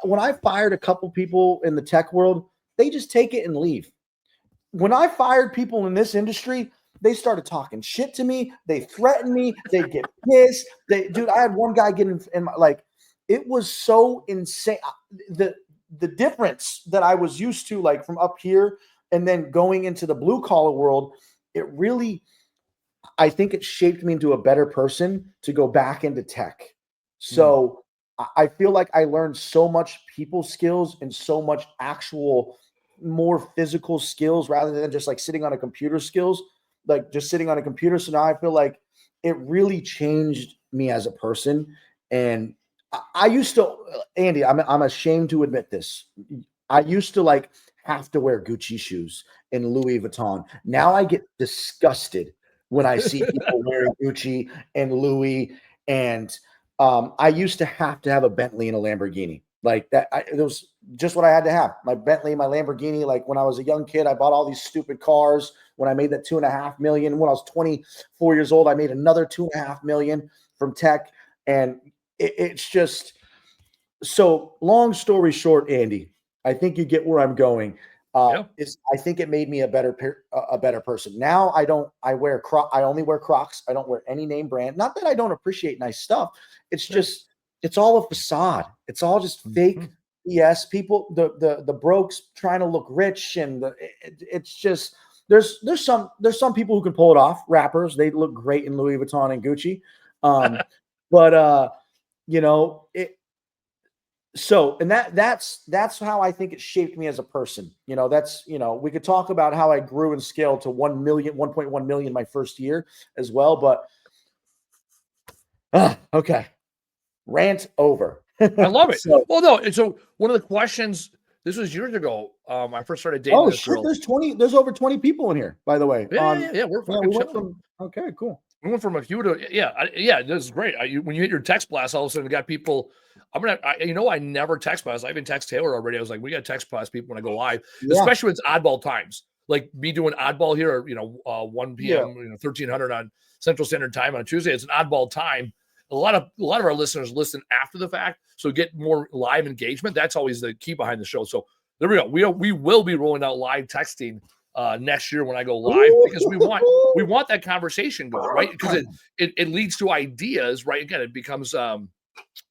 when I fired a couple people in the tech world, they just take it and leave. When I fired people in this industry, they started talking shit to me. They threatened me. They get pissed. Dude, I had one guy get in my, it was so insane. The difference that I was used to, from up here and then going into the blue collar world, it really, I think it shaped me into a better person to go back into tech. So I feel like I learned so much people skills and so much actual more physical skills rather than just like sitting on a computer skills, like just sitting on a computer. So now I feel like it really changed me as a person. And I used to, Andy, I'm ashamed to admit this. I used to like have to wear Gucci shoes and Louis Vuitton. Now I get disgusted when I see people wearing Gucci and Louis. And I used to have a Bentley and a Lamborghini. Like that, it was just what I had to have. My Bentley, my Lamborghini. Like when I was a young kid, I bought all these stupid cars. When I made that 2.5 million, when I was 24 years old, I made another 2.5 million from tech. And it's just so. Long story short, Andy, I think you get where I'm going. Is I think it made me a better person. Now I wear I only wear Crocs. I don't wear any name brand. Not that I don't appreciate nice stuff. It's just it's all a facade. It's all just fake BS. People the brokes trying to look rich, and it's just there's some people who can pull it off. Rappers, they look great in Louis Vuitton and Gucci. But you know it. So, and that's how I think it shaped me as a person. You know, that's, you know, we could talk about how I grew and scaled to 1.1 million my first year as well. But okay. Rant over. I love it. So, Well, no. And so one of the questions, this was years ago. I first started dating this girl. there's over 20 people in here, by the way. Yeah. We're fucking okay, cool. We went from a few to this is great. When you hit your text blast, all of a sudden you got people. I never text blast. I even text Taylor already. I was like, we got text blast people when I go live, especially when it's oddball times, like me doing oddball here, or 1 p.m. 1300 on Central Standard Time on a Tuesday. It's an oddball time. A lot of our listeners listen after the fact, so get more live engagement. That's always the key behind the show. So there we go. We will be rolling out live texting next year when I go live, because we want that conversation going, right? Because it leads to ideas, right? Again, it becomes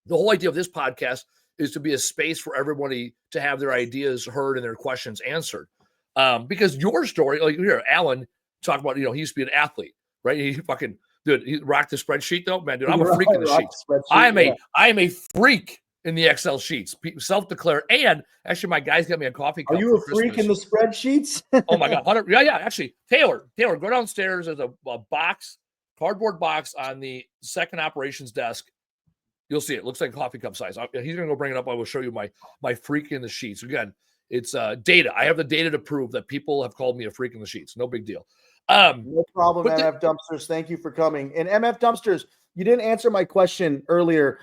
the whole idea of this podcast is to be a space for everybody to have their ideas heard and their questions answered. Because your story, like here, Alan talked about, he used to be an athlete, right? He rocked the spreadsheet though, man. Dude, I'm a freak in the sheets. I am a freak in the Excel sheets, self-declared. And actually, my guys got me a coffee cup. Are you a freak in the spreadsheets? Oh my God. Yeah. Actually, Taylor, go downstairs. There's a cardboard box on the second operations desk. You'll see it. Looks like a coffee cup size. He's going to go bring it up. I will show you my freak in the sheets. Again, it's data. I have the data to prove that people have called me a freak in the sheets. No big deal. No problem, MF Dumpsters. Thank you for coming. And MF Dumpsters, you didn't answer my question earlier.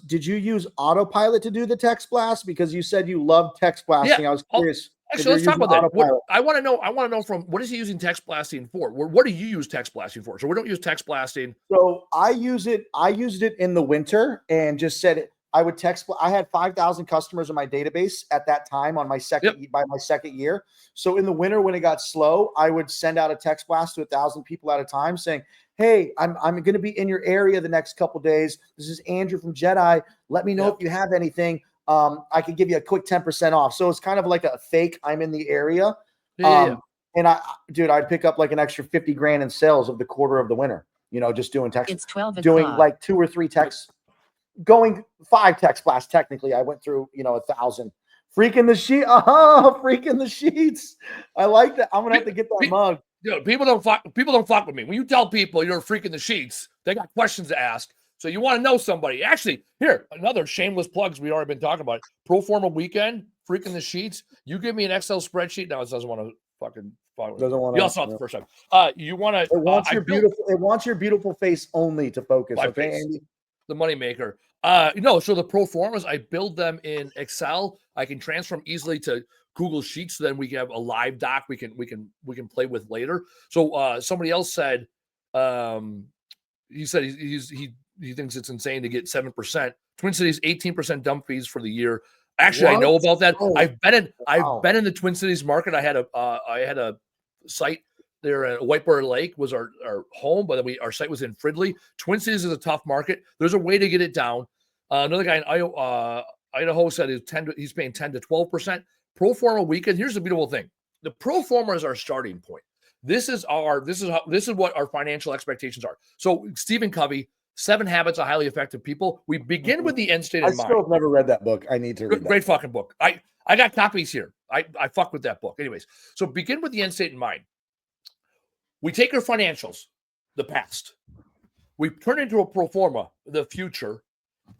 Did you use Autopilot to do the text blast? Because you said you love text blasting. I was curious. Actually, let's talk about that. I want to know from what is he using text blasting for? What do you use text blasting for? So we don't use text blasting. So I used it in the winter and just said it. I would text. I had 5,000 customers in my database at that time on my by my second year. So in the winter when it got slow, I would send out a text blast to 1,000 people at a time saying, "Hey, I'm going to be in your area the next couple days. This is Andrew from Jedi. Let me know if you have anything. I could give you a quick 10% off." So it's kind of like a fake I'm in the area. And I'd pick up like an extra 50 grand in sales of the quarter of the winter, just doing text. It's 12 doing like 2 or 3 texts, going 5 text blasts. Technically, I went through, 1,000. Freaking the sheet. Freaking the sheets. I like that. I'm going to have to get that mug. Dude, people don't fuck with me. When you tell people you're a freak in the sheets, they got questions to ask. So you want to know somebody. Actually, here, another shameless plugs we already been talking about. Pro Forma Weekend, freaking the sheets. You give me an Excel spreadsheet. Now it doesn't want to fucking doesn't want to. You also saw it the first time. You want to. It wants your beautiful face only to focus. Okay, face. Andy? The moneymaker. So the pro formas, I build them in Excel. I can transfer them easily to Google Sheets. So then we can have a live doc we can play with later. So somebody else said, he said he thinks it's insane to get 7%. Twin Cities 18% dump fees for the year. Actually, what? I know about that. Oh, I've been in the Twin Cities market. I had a site there at Whitewater Lake was our home, but our site was in Fridley. Twin Cities is a tough market. There's a way to get it down. Another guy in Idaho said he's paying 10 to 12%. Pro Forma Weekend. Here's the beautiful thing: the Pro Forma is our starting point. This is what our financial expectations are. So Stephen Covey, 7 Habits of Highly Effective People. We begin with the end state in mind. I still have never read that book. I need to read that. Great fucking book. I got copies here. I fuck with that book. Anyways, so begin with the end state in mind. We take our financials, the past. We turn into a pro forma, the future.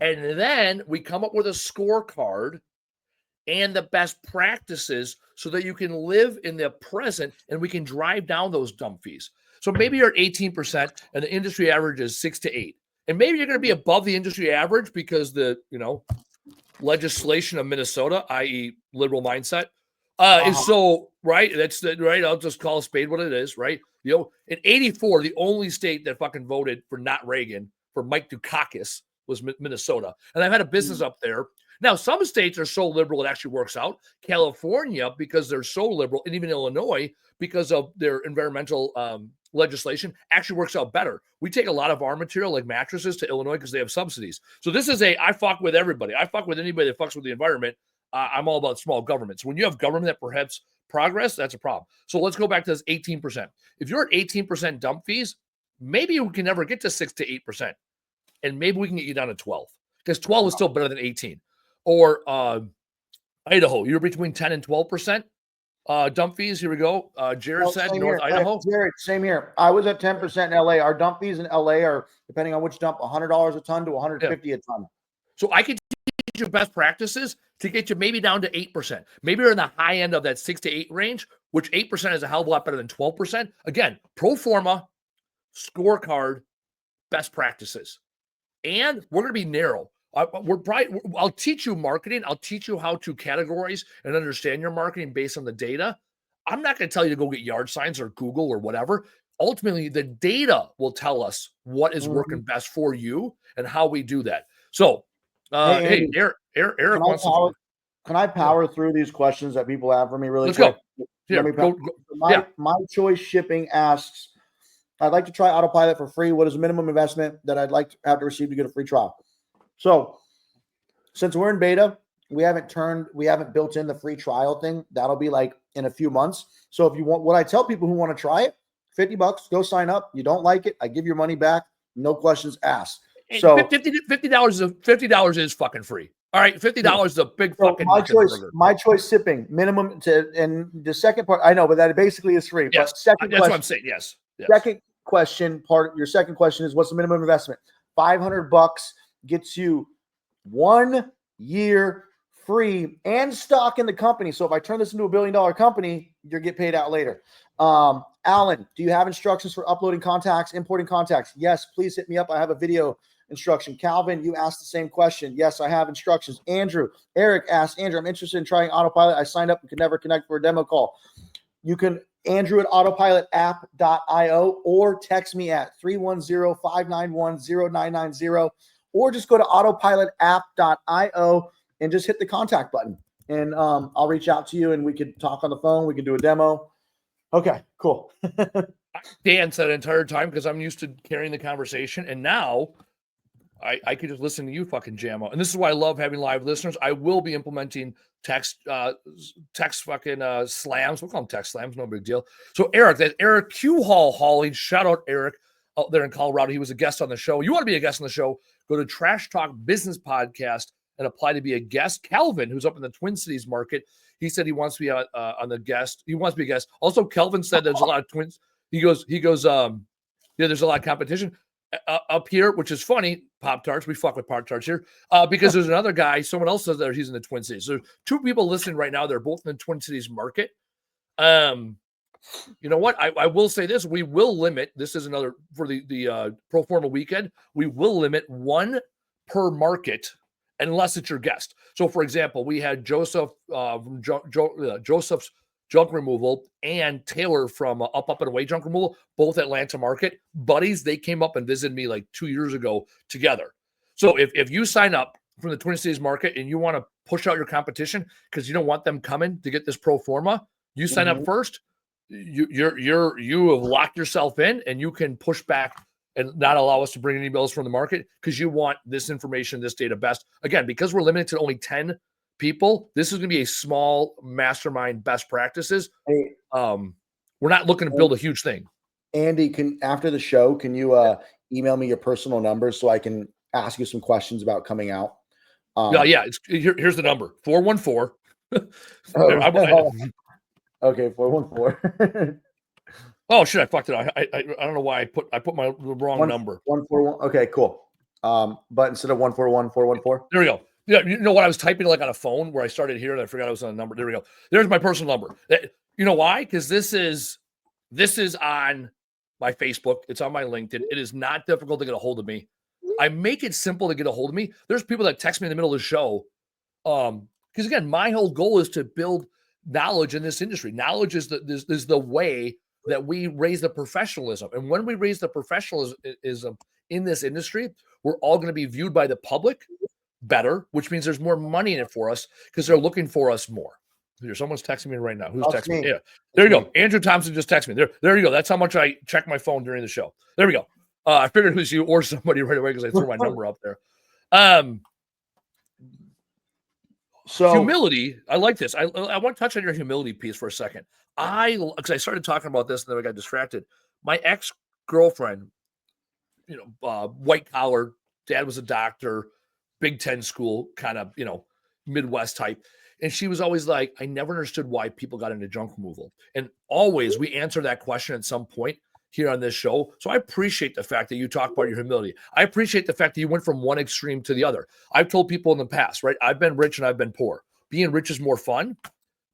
And then we come up with a scorecard and the best practices so that you can live in the present and we can drive down those dump fees. So maybe you're at 18% and the industry average is 6 to 8. And maybe you're going to be above the industry average because the, legislation of Minnesota, i.e. liberal mindset, is so, right? That's the, right. I'll just call a spade what it is, right? In 84, the only state that fucking voted for not Reagan, for Mike Dukakis, was Minnesota. And I've had a business up there. Now, some states are so liberal it actually works out. California, because they're so liberal, and even Illinois, because of their environmental legislation, actually works out better. We take a lot of our material, like mattresses, to Illinois because they have subsidies. So this is I fuck with everybody. I fuck with anybody that fucks with the environment. I'm all about small government. So when you have government that perhaps progress, that's a problem. So let's go back to this 18%. If you're at 18% dump fees, maybe we can never get to 6 to 8%. And maybe we can get you down to 12 because 12 is still better than 18. Or Idaho, you're between 10 and 12% dump fees. Here we go. Jared said North Idaho. Jared, same here. I was at 10% in LA. Our dump fees in LA are, depending on which dump, $100 a ton to $150 a ton. So I could teach you best practices to get you maybe down to 8%. Maybe you're in the high end of that 6 to 8 range, which 8% is a hell of a lot better than 12%. Again, pro forma, scorecard, best practices. And we're going to be narrow. I'll teach you marketing. I'll teach you how to categorize and understand your marketing based on the data. I'm not going to tell you to go get yard signs or Google or whatever. Ultimately, the data will tell us what is working best for you and how we do that. So, hey, Eric wants to. Can I power through these questions that people have for me really Let's quick? go. Here, My Choice Shipping asks, I'd like to try Autopilot for free. What is the minimum investment that I'd like to have to receive to get a free trial? So since we're in beta, we haven't built in the free trial thing. That'll be like in a few months. So if you want, what I tell people who want to try it, $50, go sign up. You don't like it, I give your money back. No questions asked. So $50 is fucking free. All right, $50 is a big fucking My Choice Shipping minimum and the second part, I know, but that basically is free. Yes, but second that's question, what I'm saying. Yes. Second question, your second question is, what's the minimum investment? $500 gets you 1 year free and stock in the company. So if I turn this into $1 billion company, you'll get paid out later. Alan, do you have instructions for uploading contacts, importing contacts? Yes, please hit me up. I have a video instruction. Calvin, you asked the same question. Yes, I have instructions. Eric asked, Andrew, I'm interested in trying Autopilot. I signed up and could never connect for a demo call. You can Andrew at autopilotapp.io or text me at 310-591-0990 or just go to autopilotapp.io and just hit the contact button. And I'll reach out to you and we could talk on the phone. We could do a demo. Okay, cool. Dance that entire time because I'm used to carrying the conversation. And now I could just listen to you fucking Camo. And this is why I love having live listeners. I will be implementing text fucking slams. We'll call them text slams. No big deal. So Eric Q Hauling. Shout out Eric out there in Colorado. He was a guest on the show. You want to be a guest on the show, go to Trash Talk Business Podcast and apply to be a guest. Calvin, who's up in the Twin Cities market, he said he wants to be on the guest. He wants to be a guest. Also, Kelvin said there's a lot of twins. He goes, there's a lot of competition up here, which is funny. Pop-Tarts. We fuck with Pop-Tarts here because there's another guy, someone else says that he's in the Twin Cities. So 2 people listening right now. They're both in the Twin Cities market. You know what? I will say this. We will limit, this is another for the Pro Forma weekend. We will limit 1 per market unless it's your guest. So for example, we had Joseph from Joseph's Junk Removal and Taylor from Up and Away Junk Removal, both Atlanta market buddies. They came up and visited me like 2 years ago together. So if you sign up from the Twin Cities market and you want to push out your competition because you don't want them coming to get this pro forma, you sign up first. You have locked yourself in and you can push back and not allow us to bring any bills from the market because you want this information, this data best. Again, because we're limited to only 10 people, this is going to be a small mastermind best practices. We're We're not looking to build a huge thing. Andy, after the show, can you email me your personal number so I can ask you some questions about coming out? Yeah. Here's the number: 414. Okay, 414. Oh shit! I fucked it up. I don't know why I put the wrong number. 141. Okay, cool. But instead of 141, 414. There we go. Yeah, you know what? I was typing like on a phone where I started here and I forgot I was on a number. There we go. There's my personal number. You know why? Because this is on my Facebook. It's on my LinkedIn. It is not difficult to get a hold of me. I make it simple to get a hold of me. There's people that text me in the middle of the show. Because again, my whole goal is to build knowledge in this industry. Knowledge is the way that we raise the professionalism. And when we raise the professionalism in this industry, we're all going to be viewed by the public better, which means there's more money in it for us because they're looking for us more. Here, someone's texting me right now. Who's texting me? Yeah, there you go. Andrew Thompson just texted me. There you go. That's how much I check my phone during the show. There we go. I figured it was you or somebody right away because I threw my number up there. So humility. I like this. I want to touch on your humility piece for a second. Because I started talking about this and then I got distracted. My ex-girlfriend, white collar, dad was a doctor, Big Ten school, kind of, Midwest type. And she was always like, I never understood why people got into junk removal. And always we answer that question at some point here on this show. So I appreciate the fact that you talk about your humility. I appreciate the fact that you went from one extreme to the other. I've told people in the past, right? I've been rich and I've been poor. Being rich is more fun.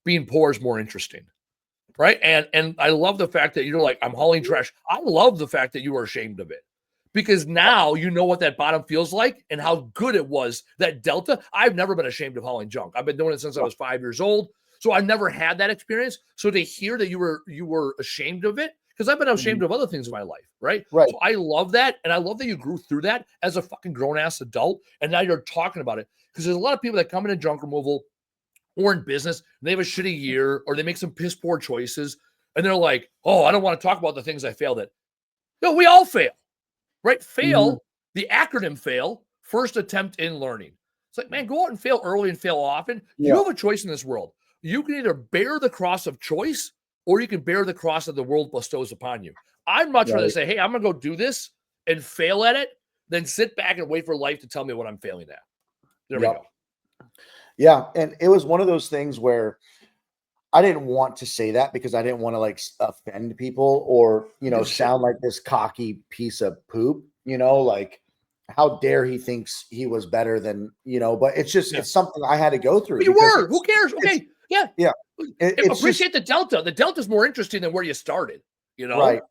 Being poor is more interesting. Right. And I love the fact that you're like, I'm hauling trash. I love the fact that you are ashamed of it. Because now you know what that bottom feels like and how good it was, that delta. I've never been ashamed of hauling junk. I've been doing it since I was 5 years old. So I've never had that experience. So to hear that you were ashamed of it, because I've been ashamed of other things in my life, right? Right. So I love that. And I love that you grew through that as a fucking grown-ass adult. And now you're talking about it. Because there's a lot of people that come into junk removal or in business, and they have a shitty year or they make some piss poor choices. And they're like, oh, I don't want to talk about the things I failed at. No, we all fail. Right? Fail, the acronym fail, first attempt in learning. It's like, man, go out and fail early and fail often. You have a choice in this world. You can either bear the cross of choice or you can bear the cross that the world bestows upon you. I'd much rather say, hey, I'm going to go do this and fail at it than sit back and wait for life to tell me what I'm failing at. There we go. Yeah. And it was one of those things where I didn't want to say that because I didn't want to like offend people or, sound like this cocky piece of poop, like how dare he thinks he was better than, but it's just, it's something I had to go through. But you were, who cares? Okay. Yeah. Yeah. Appreciate the delta. The delta is more interesting than where you started, Right.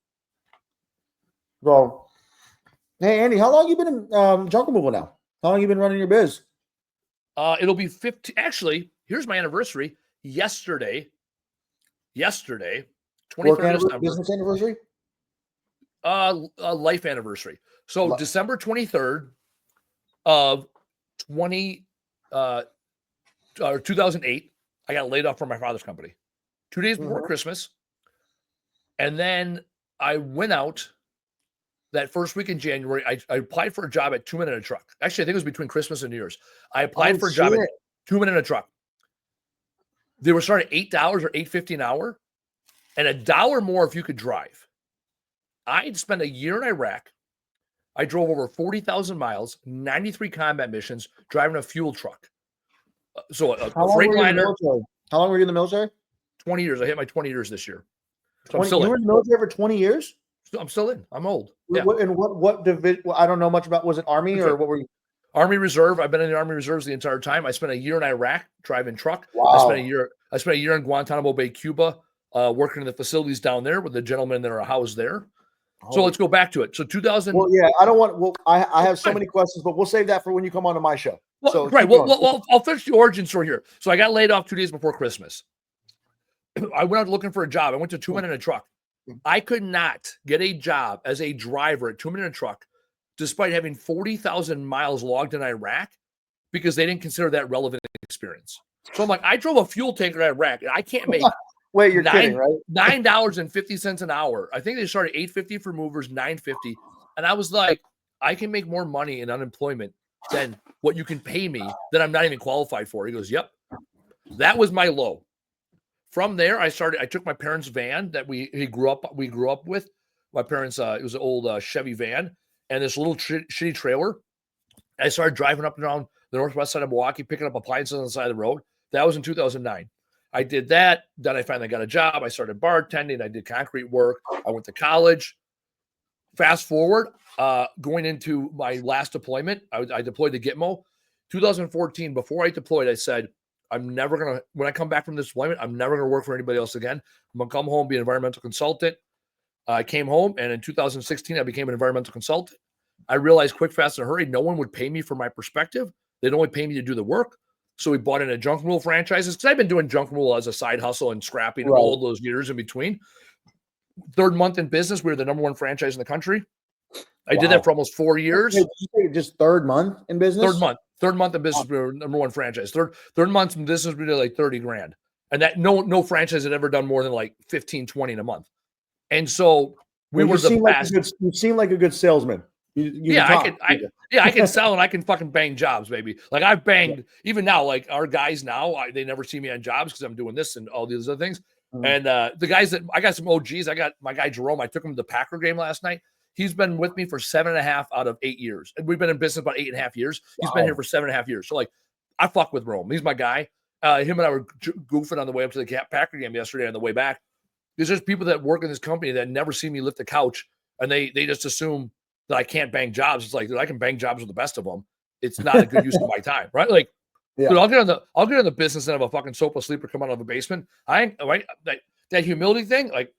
Well, hey, Andy, how long have you been in junk removal now? How long have you been running your biz? It'll be 15. Actually, here's my anniversary. Yesterday, 23rd December. Business anniversary? Life anniversary. So December 23rd of 2008, I got laid off from my father's company. 2 days before Christmas. And then I went out that first week in January. I applied for a job at 2 Men in a Truck. Actually, I think it was between Christmas and New Year's. I applied for a job at 2 Men in a Truck. They were starting at $8 or $8.50 an hour and $1 more if you could drive. I'd spent a year in Iraq. I drove over 40,000 miles, 93 combat missions, driving a fuel truck. So a Freightliner. How long were you in the military? 20 years. I hit my 20 years this year. So you were in the military for 20 years? I'm still in. I'm old. Yeah. And what division? I don't know much about. Was it Army or what were you? Army Reserve. I've been in the Army Reserves the entire time. I spent a year in Iraq driving truck. Wow. I spent a year in Guantanamo Bay, Cuba, working in the facilities down there with the gentlemen that are housed there. So let's go back to it. So 2000. Well, yeah, I don't want. Well, I have so many questions, but we'll save that for when you come on to my show. Well, so right. Well, I'll finish the origin story here. So I got laid off 2 days before Christmas. I went out looking for a job. I went to 2 Men in a Truck. I could not get a job as a driver at 2 Men in a Truck, despite having 40,000 miles logged in Iraq, because they didn't consider that relevant experience. So I'm like, I drove a fuel tanker in Iraq, and I can't make wait, you're kidding, right? $9.50 an hour. I think they started $8.50 for movers, $9.50, and I was like, I can make more money in unemployment than what you can pay me that I'm not even qualified for. He goes, yep. That was my low. from there, I took my parents' van that we grew up with. My parents, it was an old Chevy van and this little shitty trailer. I started driving up and down the northwest side of Milwaukee, picking up appliances on the side of the road. That was in 2009. I did that. Then I finally got a job. I started bartending. I did concrete work. I went to college. Fast forward, going into my last deployment, I deployed to Gitmo. 2014, before I deployed, I said, I'm never going to, when I come back from this deployment, I'm never going to work for anybody else again. I'm going to come home, be an environmental consultant. I came home, and in 2016, I became an environmental consultant. I realized quick, fast, in a hurry, no one would pay me for my perspective. They'd only pay me to do the work. So we bought in a junk removal franchises because I've been doing junk removal as a side hustle and scrapping all those years in between. Third month in business, we were the number one franchise in the country. I did that for almost 4 years. Did you say just third month in business? Third month in business, we were number one franchise. Third month in business, we did like 30 grand. And that no franchise had ever done more than like 15, 20 in a month. And so we were the best. You seem like a good salesman. I can sell and I can fucking bang jobs, baby. Like I've banged even now, like our guys now, they never see me on jobs because I'm doing this and all these other things. And the guys that I got some OGs, I got my guy Jerome. I took him to the Packer game last night. He's been with me for 7.5 out of 8 years. And we've been in business about 8.5 years. He's been here for 7.5 years. So like I fuck with Rome. He's my guy. Him and I were goofing on the way up to the Packer game yesterday on the way back. There's just people that work in this company that never see me lift a couch and they just assume that I can't bang jobs. It's like, dude, I can bang jobs with the best of them. It's not a good use of my time, right? Like, dude, I'll get in the business and have a fucking sofa sleeper come out of a basement. I ain't right. That humility thing, like,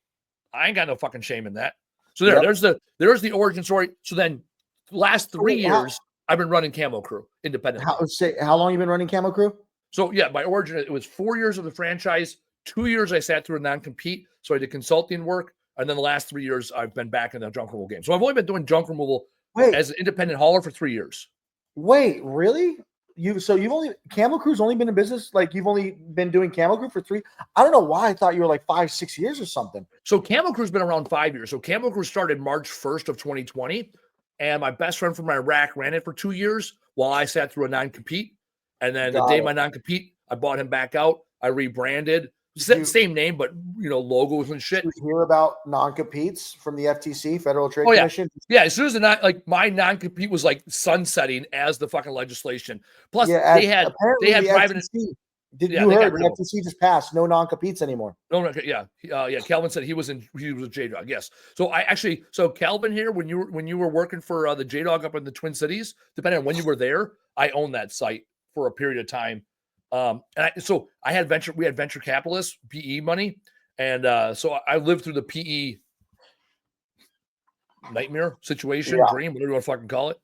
I ain't got no fucking shame in that. So there's the origin story. So then, last 3 years, I've been running Camo Crew independently. How long you been running Camo Crew? So yeah, my origin, it was 4 years of the franchise. 2 years I sat through a non-compete, so I did consulting work. And then the last 3 years, I've been back in the junk removal game. So I've only been doing junk removal as an independent hauler for 3 years. Wait, really? Camo Crew's only been in business, like you've only been doing Camo Crew for 3? I don't know why I thought you were like 5-6 years or something. So Camo Crew's been around 5 years. So Camo Crew started March 1st of 2020. And my best friend from Iraq ran it for 2 years while I sat through a non-compete. And then the day my non-compete, I bought him back out. I rebranded. Same name, but logos and shit. Did you hear about non-competes from the FTC, Federal Trade Commission? Yeah, as soon as my non-compete was like sunsetting as the fucking legislation. Plus, they had private. FTC, did you heard the FTC just passed no non-competes anymore? No, yeah. Calvin said he was with J-Dog. Yes. So Calvin here, when you were working for the J-Dog up in the Twin Cities, depending on when you were there, I owned that site for a period of time. We had venture capitalists, PE money. And so I lived through the PE nightmare situation, dream, whatever you want to fucking call it.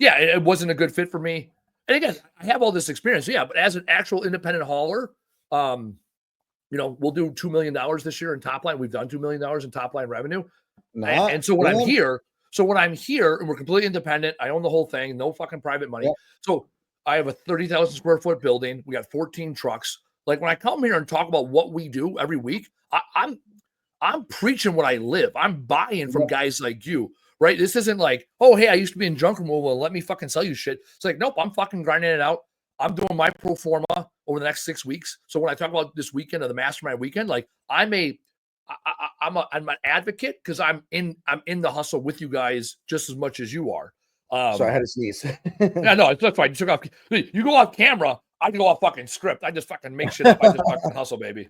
It wasn't a good fit for me. And again, I have all this experience. Yeah, but as an actual independent hauler, we'll do $2 million this year in top line. We've done $2 million in top line revenue. So when I'm here, and we're completely independent, I own the whole thing, no fucking private money. Yeah. So I have a 30,000 square foot building. We got 14 trucks. Like when I come here and talk about what we do every week, I'm preaching what I live. I'm buying from guys like you, right? This isn't like, oh, hey, I used to be in junk removal and let me fucking sell you shit. It's like, nope, I'm fucking grinding it out. I'm doing my pro forma over the next 6 weeks. So when I talk about this weekend or the mastermind weekend, like I'm an advocate because I'm in the hustle with you guys just as much as you are. Sorry, I had to sneeze. Yeah, no, it's fine. You go off camera. I can go off fucking script. I just fucking make shit up. I just fucking hustle, baby.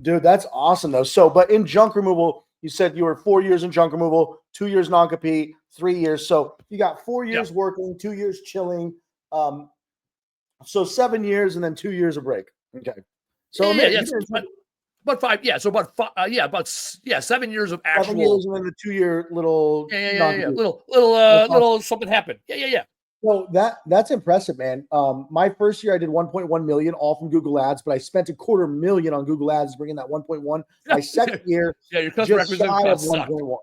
Dude, that's awesome though. So, but in junk removal, you said you were 4 years in junk removal, 2 years non-compete, 3 years. So you got 4 years working, 2 years chilling. So 7 years and then 2 years of break. Okay. So about 5. Yeah. So about 7 years of actual. 7 years and then the 2 year little. Little something happened. Yeah. So that's impressive, man. My first year I did 1.1 million, all from Google Ads, but I spent $250,000 on Google Ads, bringing that 1.1. My second year, your customer just shy of 1.1.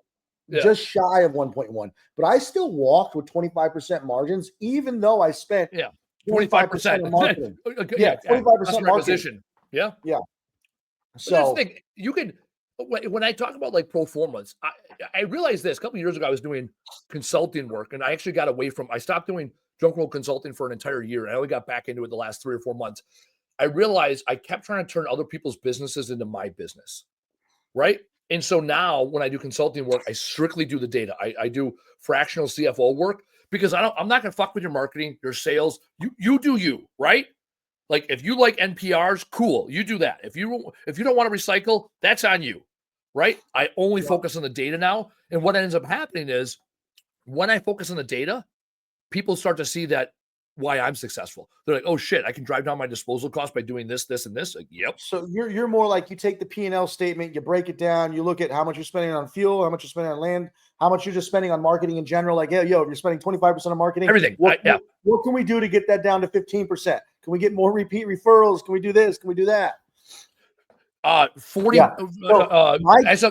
Just shy of 1.1. But I still walked with 25% margins, even though I spent 25% on marketing. 25% marketing. Yeah. So you can, when I talk about like pro formas, I realized this a couple of years ago. I was doing consulting work, and I actually got away from. I stopped doing junk roll consulting for an entire year, and I only got back into it the last 3 or 4 months. I realized I kept trying to turn other people's businesses into my business, right? And so now when I do consulting work, I strictly do the data. I do fractional CFO work because I'm not going to fuck with your marketing, your sales. You do you, right? Like if you like NPRs, cool, you do that. If you don't want to recycle, that's on you, right? I only focus on the data now. And what ends up happening is when I focus on the data, people start to see that why I'm successful. They're like, oh shit, I can drive down my disposal cost by doing this, this, and this. Like, yep. So you're more like you take the P&L statement, you break it down, you look at how much you're spending on fuel, how much you're spending on land, how much you're just spending on marketing in general. Like, if you're spending 25% on marketing, everything. What can we do to get that down to 15%? Can we get more repeat referrals? Can we do this? Can we do that? 40 as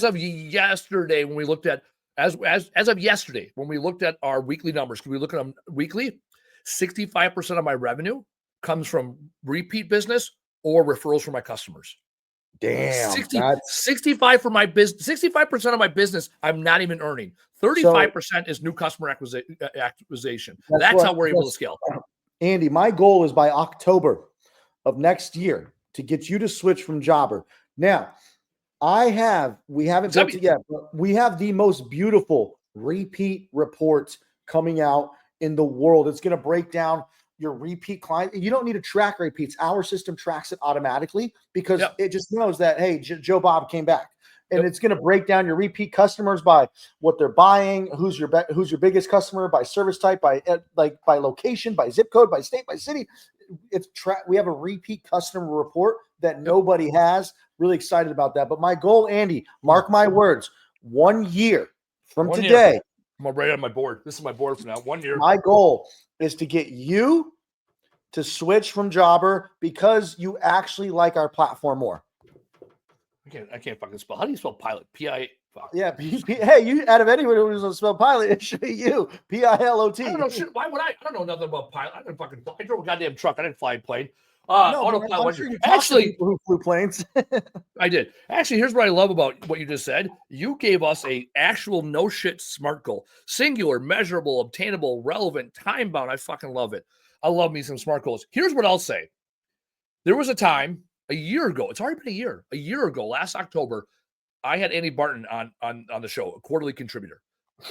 of yesterday when we looked at as of yesterday when we looked at our weekly numbers, can we look at them weekly? 65% of my revenue comes from repeat business or referrals from my customers. Damn, 65 for my business. 65% of my business I'm not even earning. 35% is new customer acquisition. That's how we're able to scale. Andy, my goal is by October of next year to get you to switch from Jobber. Now, we haven't built it yet, but we have the most beautiful repeat report coming out in the world. It's going to break down your repeat client. You don't need to track repeats. Our system tracks it automatically because it just knows that, hey, Joe Bob came back. And it's going to break down your repeat customers by what they're buying, who's your biggest customer, by service type, by location, by zip code, by state, by city. We have a repeat customer report that nobody has. Really excited about that. But my goal, Andy, mark my words, 1 year from today. I'm right on my board. This is my board for now. 1 year. My goal is to get you to switch from Jobber because you actually like our platform more. I can't fucking spell. How do you spell pilot? P-I. Fuck. Yeah. Hey, you out of anyone who's going to spell pilot, it should be you. P-I-L-O-T. I don't know. Shit, why would I? I don't know nothing about pilot. I drove a goddamn truck. I didn't fly a plane. Autopilot. Sure actually, people who flew planes. I did. Actually, here's what I love about what you just said. You gave us a actual no shit SMART goal. Singular, measurable, obtainable, relevant, time bound. I fucking love it. I love me some SMART goals. Here's what I'll say. There was a time a year ago. It's already been a year. A year ago, last October, I had Andy Barton on the show, a quarterly contributor.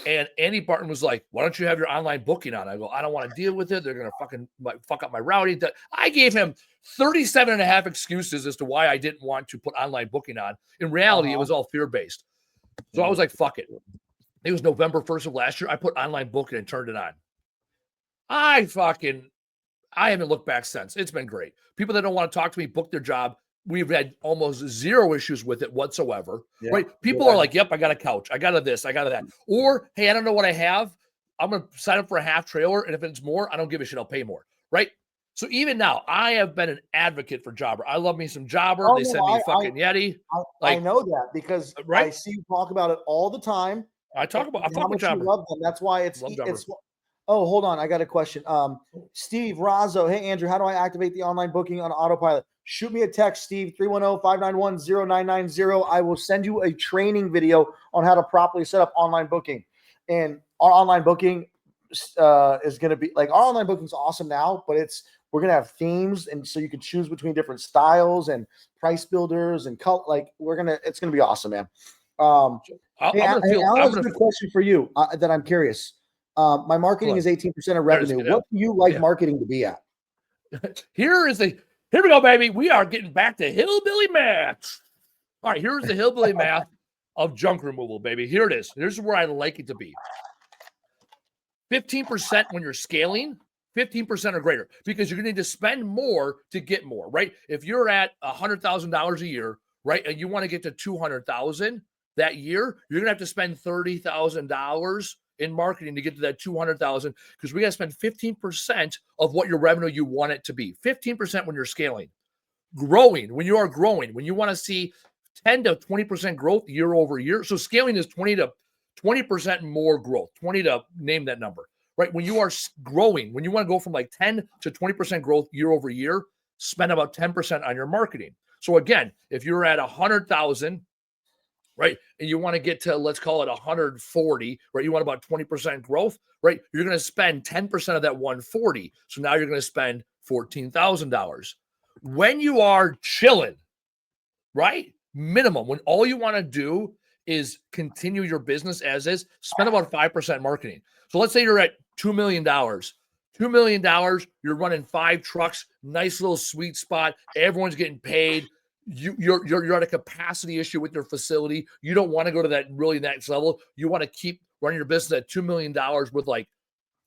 And Andy Barton was like, why don't you have your online booking on? I go, I don't want to deal with it. They're going to fucking fuck up my routing. I gave him 37 and a half excuses as to why I didn't want to put online booking on. In reality, it was all fear-based. So I was like, fuck it. It was November 1st of last year. I put online booking and turned it on. I haven't looked back since. It's been great. People that don't want to talk to me book their job. We've had almost zero issues with it whatsoever, right? People are like, yep, I got a couch. I got a this. I got a that. Or, hey, I don't know what I have. I'm going to sign up for a half trailer. And if it's more, I don't give a shit. I'll pay more, right? So even now, I have been an advocate for Jobber. I love me some Jobber. They send me fucking Yeti. I know that because I see you talk about it all the time. I talk with Jobber. You love them. That's why it's Oh, hold on. I got a question. Steve Razzo. Hey, Andrew, how do I activate the online booking on Autopilot? Shoot me a text, Steve, 310-591-0990. I will send you a training video on how to properly set up online booking. And our online booking is going to be like, our online booking is awesome now, but we're going to have themes. And so you can choose between different styles and price builders and color. Like it's going to be awesome, man. I have a good question for you that I'm curious. My marketing is 18% of revenue. What do you like marketing to be at? Here we go, baby. We are getting back to hillbilly math. All right, here's the hillbilly math of junk removal, baby. Here it is. Here's where I like it to be. 15% when you're scaling, 15% or greater, because you're going to need to spend more to get more, right? If you're at $100,000 a year, right, and you want to get to $200,000 that year, you're going to have to spend $30,000 in marketing to get to that 200,000 because we got to spend 15% of what your revenue you want it to be. 15% when you're scaling. When you are growing, when you want to see 10 to 20% growth year over year. So scaling is 20% more growth, 20 to name that number, right? When you are growing, when you want to go from like 10 to 20% growth year over year, spend about 10% on your marketing. So again, if you're at 100,000, right, and you want to get to, let's call it 140, right? You want about 20% growth, right? You're going to spend 10% of that 140. So now you're going to spend $14,000. When you are chilling, right? Minimum, when all you want to do is continue your business as is, spend about 5% marketing. So let's say you're at $2 million. $2 million, you're running 5 trucks, nice little sweet spot. Everyone's getting paid. You're at a capacity issue with your facility. You don't want to go to that really next level. You want to keep running your business at $2 million with like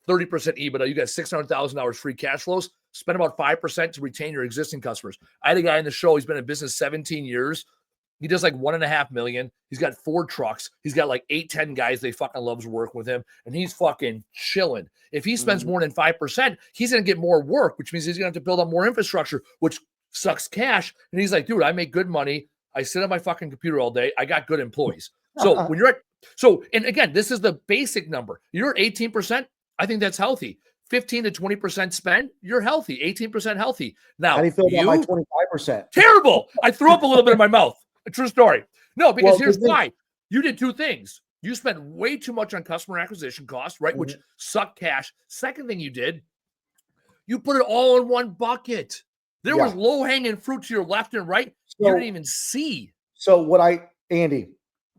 30% EBITDA. You got $600,000 free cash flows. Spend about 5% to retain your existing customers. I had a guy in the show. He's been in business 17 years. He does like $1.5 million. He's got 4 trucks. He's got like 8-10 guys they fucking loves working with him, and he's fucking chilling. If he spends more than 5%, he's gonna get more work, which means he's gonna have to build up more infrastructure, which sucks cash. And he's like, dude, I make good money. I sit on my fucking computer all day. I got good employees. So when you're and again, this is the basic number. You're at 18%. I think that's healthy. 15 to 20% spend, you're healthy. 18% healthy. Now, how do you feel about my 25%? Terrible. I threw up a little bit in my mouth. A true story. No, because here's why. You did 2 things. You spent way too much on customer acquisition costs, right? Which sucked cash. Second thing you did, you put it all in one bucket. There was low-hanging fruit to your left and right. You didn't even see. So Andy,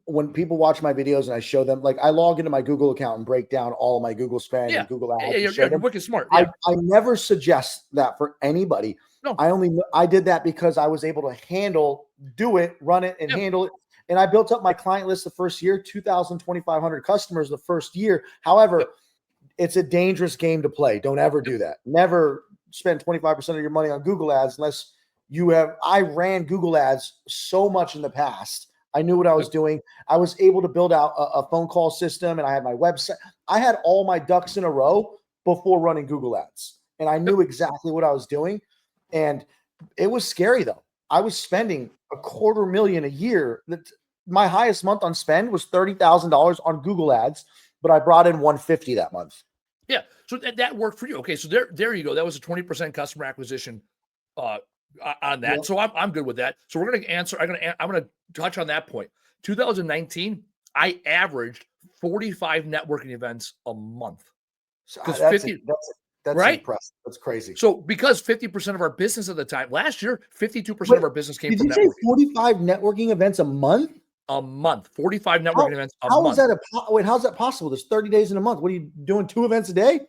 when people watch my videos and I show them, like I log into my Google account and break down all of my Google spend and Google ads. You're wicked smart. I never suggest that for anybody. No. I did that because I was able to do it, run it, and handle it. And I built up my client list the first year, 2,500 customers the first year. However, it's a dangerous game to play. Don't ever do that. Never spend 25% of your money on Google ads unless you have. I ran Google ads so much in the past. I knew what I was doing. I was able to build out a phone call system, and I had my website. I had all my ducks in a row before running Google ads, and I knew exactly what I was doing. And it was scary though. I was spending $250,000 a year. My highest month on spend was $30,000 on Google ads, but I brought in $150 that month. Yeah. So that worked for you. Okay. So there you go. That was a 20% customer acquisition on that. Yeah. So I'm good with that. So we're going to answer, I'm going to touch on that point. 2019, I averaged 45 networking events a month. So that's right? impressive. That's crazy. So because 50% of our business at the time, last year, 52% of our business came from networking. Did you say 45 networking events a month? A month. 45 networking events a month. How's that possible? There's 30 days in a month. What are you doing, 2 events a day?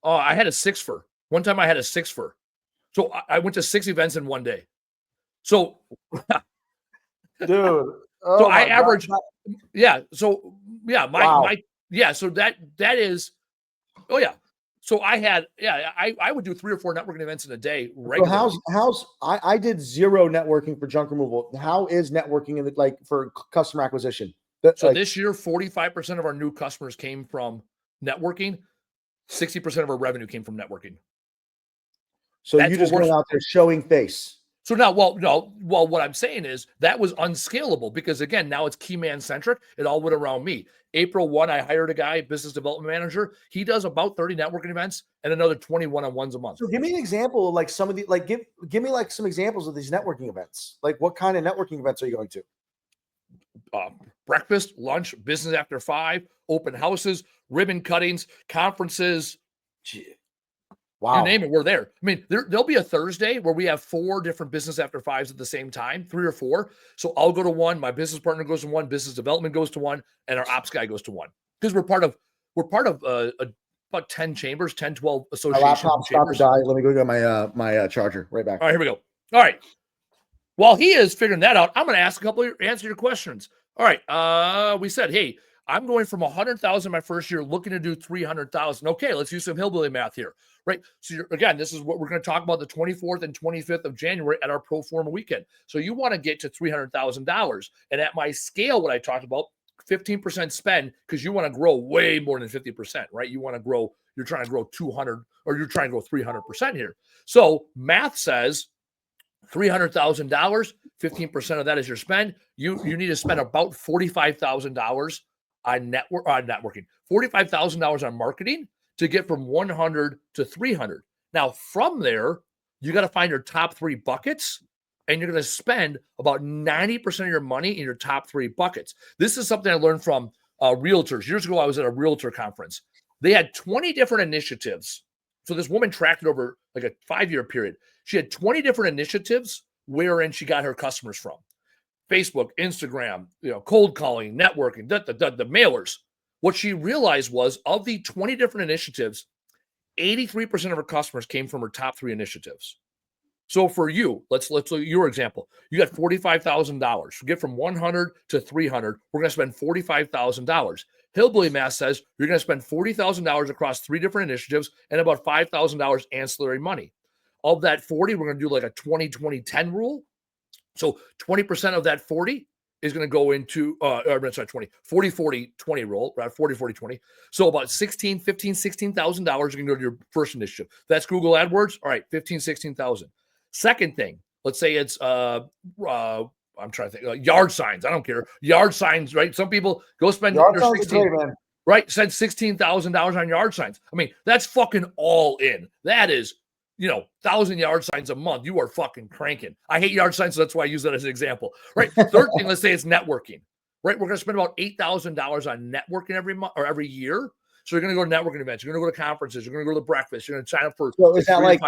Oh, I had a 6 for. One time I had a 6 for. So I went to 6 events in one day. So dude. So I average, So that is, So I would do 3 or 4 networking events in a day. Regularly. So I did 0 networking for junk removal. How is networking for customer acquisition? This year, 45% of our new customers came from networking. 60% of our revenue came from networking. So you just went out there showing face. So now, what I'm saying is that was unscalable because again, now it's key man centric. It all went around me. April 1, I hired a guy, business development manager. He does about 30 networking events and another 20 one-on-ones a month. So give me an example of like some of the, like, give me like some examples of these networking events. Like what kind of networking events are you going to? Breakfast, lunch, business after 5, open houses, ribbon cuttings, conferences. Gee. Wow. You name it, we're there. I mean, there'll be a Thursday where we have 4 different business after 5s at the same time, 3 or 4. So I'll go to one, my business partner goes to one, business development goes to one, and our ops guy goes to one. Because we're part of about 10 chambers, 10, 12 associations. My laptop's about to die. Let me go get my charger. Right back. All right, here we go. All right. While he is figuring that out, I'm going to answer your questions. All right. We said, hey, I'm going from 100,000 my first year, looking to do 300,000. Okay, let's use some hillbilly math here, right? So again, this is what we're going to talk about the 24th and 25th of January at our pro forma weekend. So you want to get to $300,000. And at my scale, what I talked about, 15% spend, because you want to grow way more than 50%, right? You want to grow, you're trying to grow 200 or you're trying to go 300% here. So math says $300,000, 15% of that is your spend. You need to spend about $45,000 on networking, $45,000 on marketing to get from 100 to 300. Now, from there, you got to find your top 3 buckets, and you're going to spend about 90% of your money in your top 3 buckets. This is something I learned from realtors. Years ago, I was at a realtor conference. They had 20 different initiatives So this woman tracked it over like a 5-year period. She had 20 different initiatives wherein she got her customers from. Facebook, Instagram, cold calling, networking, the mailers. What she realized was of the 20 different initiatives, 83% of her customers came from her top 3 initiatives. So for you, let's look at your example. You got $45,000. Get from 100 to 300. We're going to spend $45,000. Hillbilly math says you're going to spend $40,000 across 3 different initiatives and about $5,000 ancillary money. Of that 40, we're going to do like a 20-20-10 rule. So 20% of that 40 is going to go into, 40-40-20 rule, right? 40-40-20. So about $16,000 you're going to go to your first initiative. That's Google AdWords. All right, $16,000. Second thing, let's say it's, I'm trying to think, yard signs. I don't care. Yard signs, right? Some people go spend Yard their signs 16, great, man. right? Spend $16,000 on yard signs. I mean, that's fucking all in. That is, 1,000 yard signs a month. You are fucking cranking. I hate yard signs, so that's why I use that as an example, right? Third thing, let's say it's networking, right? We're going to spend about $8,000 on networking every month or every year. So you're going to go to networking events. You're going to go to conferences. You're going to go to the breakfast. You're going to sign up for. So is that like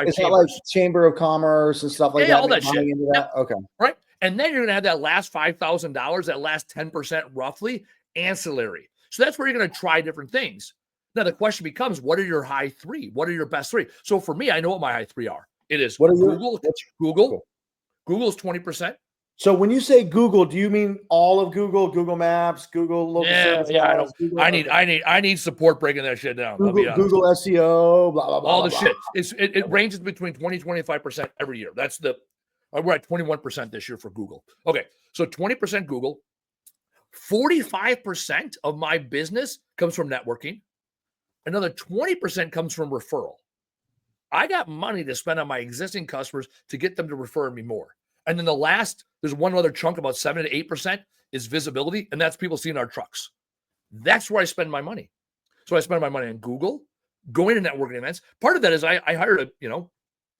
Chamber of Commerce and stuff like that? All that shit. Into that? Yep. Okay. Right. And then you're going to have that last $5,000, that last 10% roughly ancillary. So that's where you're going to try different things. Now the question becomes, what are your high 3? What are your best 3? So for me, I know what my high 3 are. It is Google. Google is 20%. So when you say Google, do you mean all of Google, Google Maps, Google local search? Yeah, I need support breaking that shit down. Google SEO, blah blah blah. All the blah. shit. It ranges between 20-25% every year. That's we're at 21% this year for Google. Okay, so 20% Google. 45% of my business comes from networking. Another 20% comes from referral. I got money to spend on my existing customers to get them to refer me more. And then there's one other chunk, about 7 to 8% is visibility, and that's people seeing our trucks. That's where I spend my money. So I spend my money on Google, going to networking events. Part of that is I hired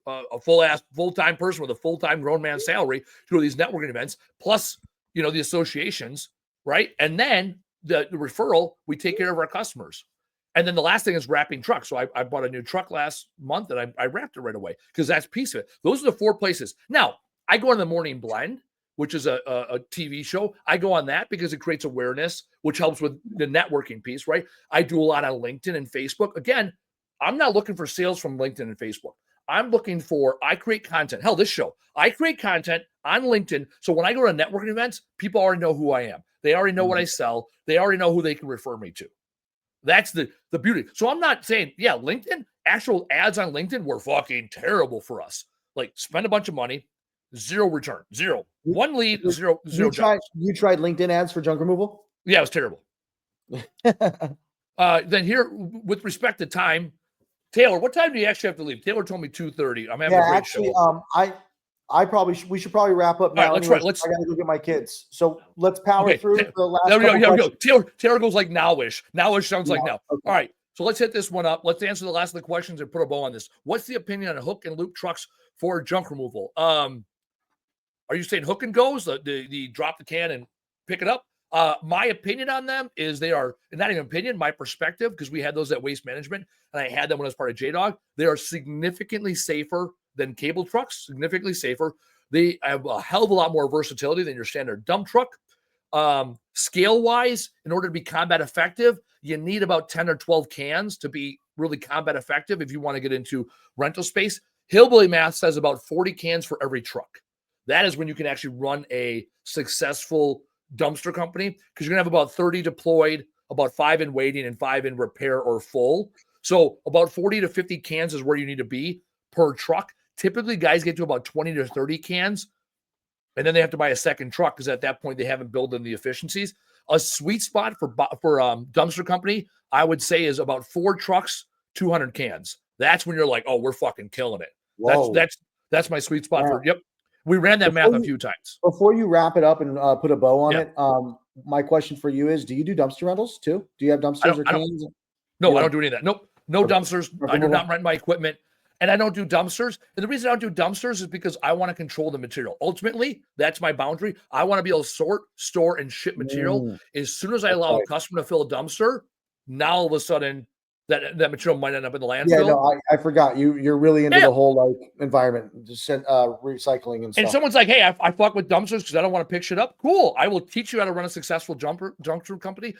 a full-time person with a full-time grown man salary to do these networking events, plus the associations, right? And then the referral, we take care of our customers. And then the last thing is wrapping trucks. So I bought a new truck last month and I wrapped it right away because that's a piece of it. Those are the 4 places. Now, I go on the Morning Blend, which is a TV show. I go on that because it creates awareness, which helps with the networking piece, right? I do a lot on LinkedIn and Facebook. Again, I'm not looking for sales from LinkedIn and Facebook. I'm looking I create content. Hell, this show, I create content on LinkedIn. So when I go to networking events, people already know who I am. They already know what I sell. They already know who they can refer me to. That's the beauty. So I'm not saying, LinkedIn, actual ads on LinkedIn were fucking terrible for us. Like spend a bunch of money, 0 return, 0. 1 lead, 0. You tried LinkedIn ads for junk removal? Yeah, it was terrible. Then here, with respect to time, Taylor, what time do you actually have to leave? Taylor told me 2:30. I'm having a great show. We should probably wrap up now. All right, let's I gotta go get my kids. So let's power through the last. Go. Taylor goes like nowish. Nowish sounds like now. Okay. All right. So let's hit this one up. Let's answer the last of the questions and put a bow on this. What's the opinion on hook and loop trucks for junk removal? Are you saying hook and goes? The drop the can and pick it up? My opinion on them is they are, not even opinion, my perspective, because we had those at Waste Management and I had them when I was part of JDog. They are significantly safer than cable trucks, significantly safer. They have a hell of a lot more versatility than your standard dump truck. Scale-wise, in order to be combat effective, you need about 10 or 12 cans to be really combat effective if you want to get into rental space. Hillbilly math says about 40 cans for every truck. That is when you can actually run a successful dumpster company, because you're going to have about 30 deployed, about 5 in waiting, and 5 in repair or full. So about 40 to 50 cans is where you need to be per truck. Typically, guys get to about 20 to 30 cans, and then they have to buy a second truck because at that point they haven't built in the efficiencies. A sweet spot for dumpster company, I would say, is about 4 trucks, 200 cans. That's when you're like, oh, we're fucking killing it. Whoa. That's my sweet spot for. Yep, we ran that math a few times. Before you wrap it up and put a bow on it, my question for you is: do you do dumpster rentals too? Do you have dumpsters or cans? No, I don't do any of that. Nope, no dumpsters. I do not rent my equipment. And I don't do dumpsters. And the reason I don't do dumpsters is because I want to control the material. Ultimately, that's my boundary. I want to be able to sort, store, and ship material. As soon as I allow a customer to fill a dumpster, now all of a sudden that material might end up in the landfill. Yeah, no, I forgot. You're really into the whole like environment, just recycling and stuff. And someone's like, hey, I fuck with dumpsters because I don't want to pick shit up. Cool. I will teach you how to run a successful dumpster company.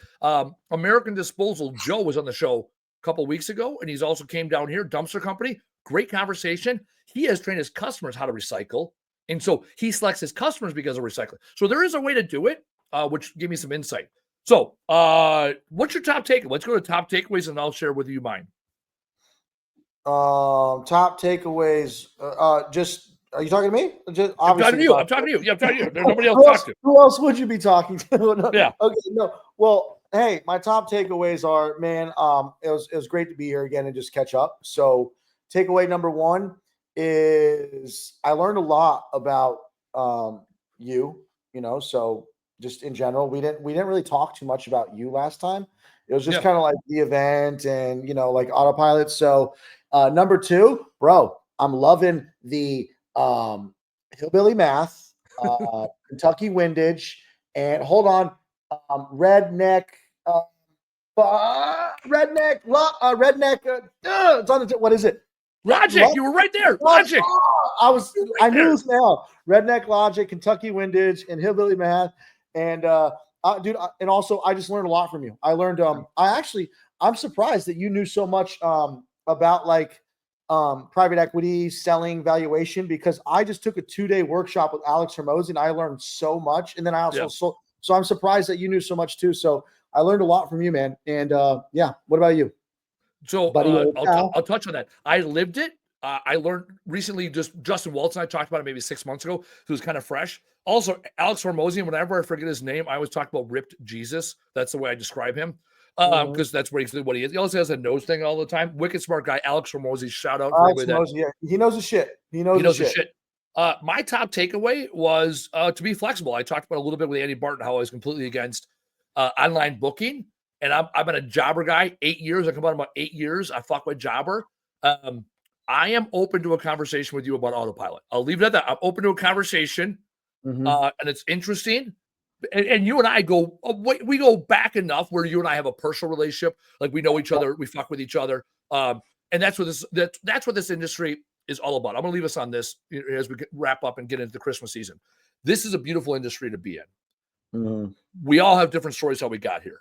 American Disposal, Joe was on the show a couple of weeks ago, and he's also came down here, dumpster company. Great conversation. He has trained his customers how to recycle. And so he selects his customers because of recycling. So there is a way to do it, which gave me some insight. So what's your top takeaway? Let's go to top takeaways, and I'll share with you mine. Top takeaways. Just are you talking to me? Just I'm talking to you. I'm talking to you. Yeah, I'm talking to you. There's nobody else to talk to. Who else would you be talking to? No. Yeah. Okay. No. Well, hey, my top takeaways are, man. It was great to be here again and just catch up. So, takeaway number one is I learned a lot about you. You know, so just in general, we didn't really talk too much about you last time. It was just kind of like the event and like Autopilot. So, number two, bro, I'm loving the hillbilly math, Kentucky windage, and hold on, redneck, it's on the what is it? Logic, you were right there. Logic. I knew this now. Redneck Logic, Kentucky windage, and hillbilly math, and dude, and also I just learned a lot from you. I learned, I'm surprised that you knew so much about like private equity, selling, valuation, because I just took a 2-day workshop with Alex Hermosi and I learned so much. And then I also so I'm surprised that you knew so much too. So I learned a lot from you, man. And what about you? So I'll touch on that. I lived it. I learned recently, just Justin Waltz and I talked about it maybe 6 months ago. So it was kind of fresh. Also, Alex Hormozy, whenever I forget his name, I always talk about ripped Jesus. That's the way I describe him. Because that's what he is. He also has a nose thing all the time. Wicked smart guy, Alex Hormozy. Shout out for Alex Hormozy, He knows his shit. He knows his shit. My top takeaway was to be flexible. I talked about a little bit with Andy Barton how I was completely against online booking. And I've been a jobber guy 8 years. I come out about 8 years. I fuck with jobber. I am open to a conversation with you about Autopilot. I'll leave it at that. I'm open to a conversation, and it's interesting. And you and I we go back enough where you and I have a personal relationship. Like we know each other, we fuck with each other, and that's what this industry is all about. I'm gonna leave us on this as we wrap up and get into the Christmas season. This is a beautiful industry to be in. We all have different stories how we got here.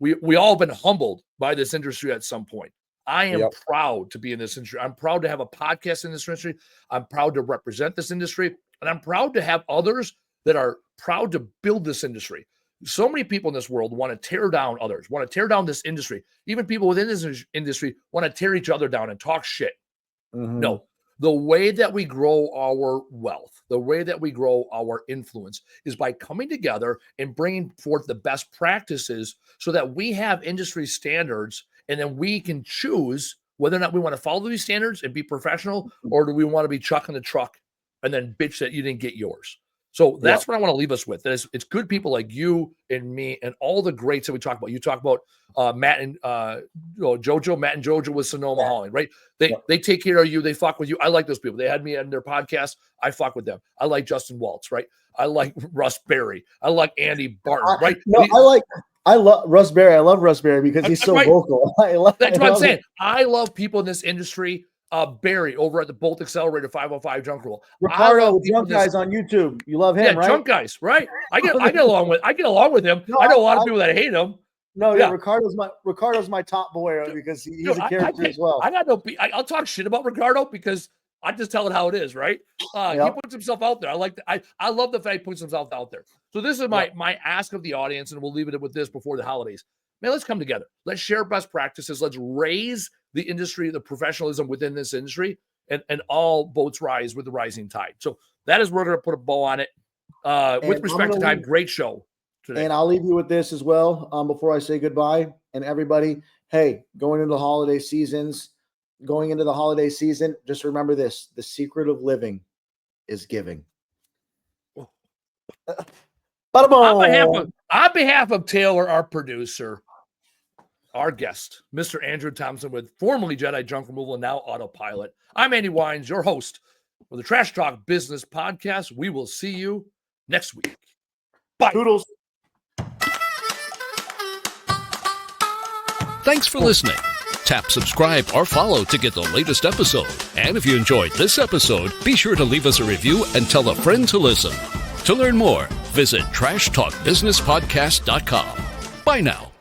We all have been humbled by this industry at some point. I am proud to be in this industry. I'm proud to have a podcast in this industry. I'm proud to represent this industry. And I'm proud to have others that are proud to build this industry. So many people in this world want to tear down others, want to tear down this industry. Even people within this industry want to tear each other down and talk shit. No, the way that we grow our wealth, the way that we grow our influence is by coming together and bringing forth the best practices so that we have industry standards. And then we can choose whether or not we want to follow these standards and be professional, or do we want to be chucking the truck and then bitch that you didn't get yours. So that's what I want to leave us with. It's good people like you and me and all the greats that we talk about. You talk about Matt and Jojo with Sonoma Hauling, right? They take care of you. They fuck with you. I like those people. They had me on their podcast. I fuck with them. I like Justin Waltz, right? I like Russ Berry. I like Andy Barton, right? I love Russ Berry. I love Russ Berry because he's so vocal. That's what I'm saying. I love people in this industry. Barry over at the Bolt Accelerator 505 Junk Rule. Ricardo, Junk Guys on YouTube. You love him, right? Junk Guys, right? I get along with him. No, I know a lot of people that hate him. No, Ricardo's my top boy because he's a character as well. I'll talk shit about Ricardo because I just tell it how it is, right? He puts himself out there. I love the fact he puts himself out there. So this is my ask of the audience, and we'll leave it with this before the holidays. Man, let's come together. Let's share best practices. Let's raise the industry, the professionalism within this industry, and all boats rise with the rising tide. So that is where we're going to put a bow on it. With respect to time, great show today. And I'll leave you with this as well before I say goodbye. And everybody, hey, going into the holiday season, just remember this: the secret of living is giving. On behalf of Taylor, our producer, our guest, Mr. Andrew Thompson with formerly Jedi Junk Removal and now Autopilot. I'm Andy Weins, your host for the Trash Talk Business Podcast. We will see you next week. Bye. Toodles. Thanks for listening. Tap subscribe or follow to get the latest episode. And if you enjoyed this episode, be sure to leave us a review and tell a friend to listen. To learn more, visit trashtalkbusinesspodcast.com. Bye now.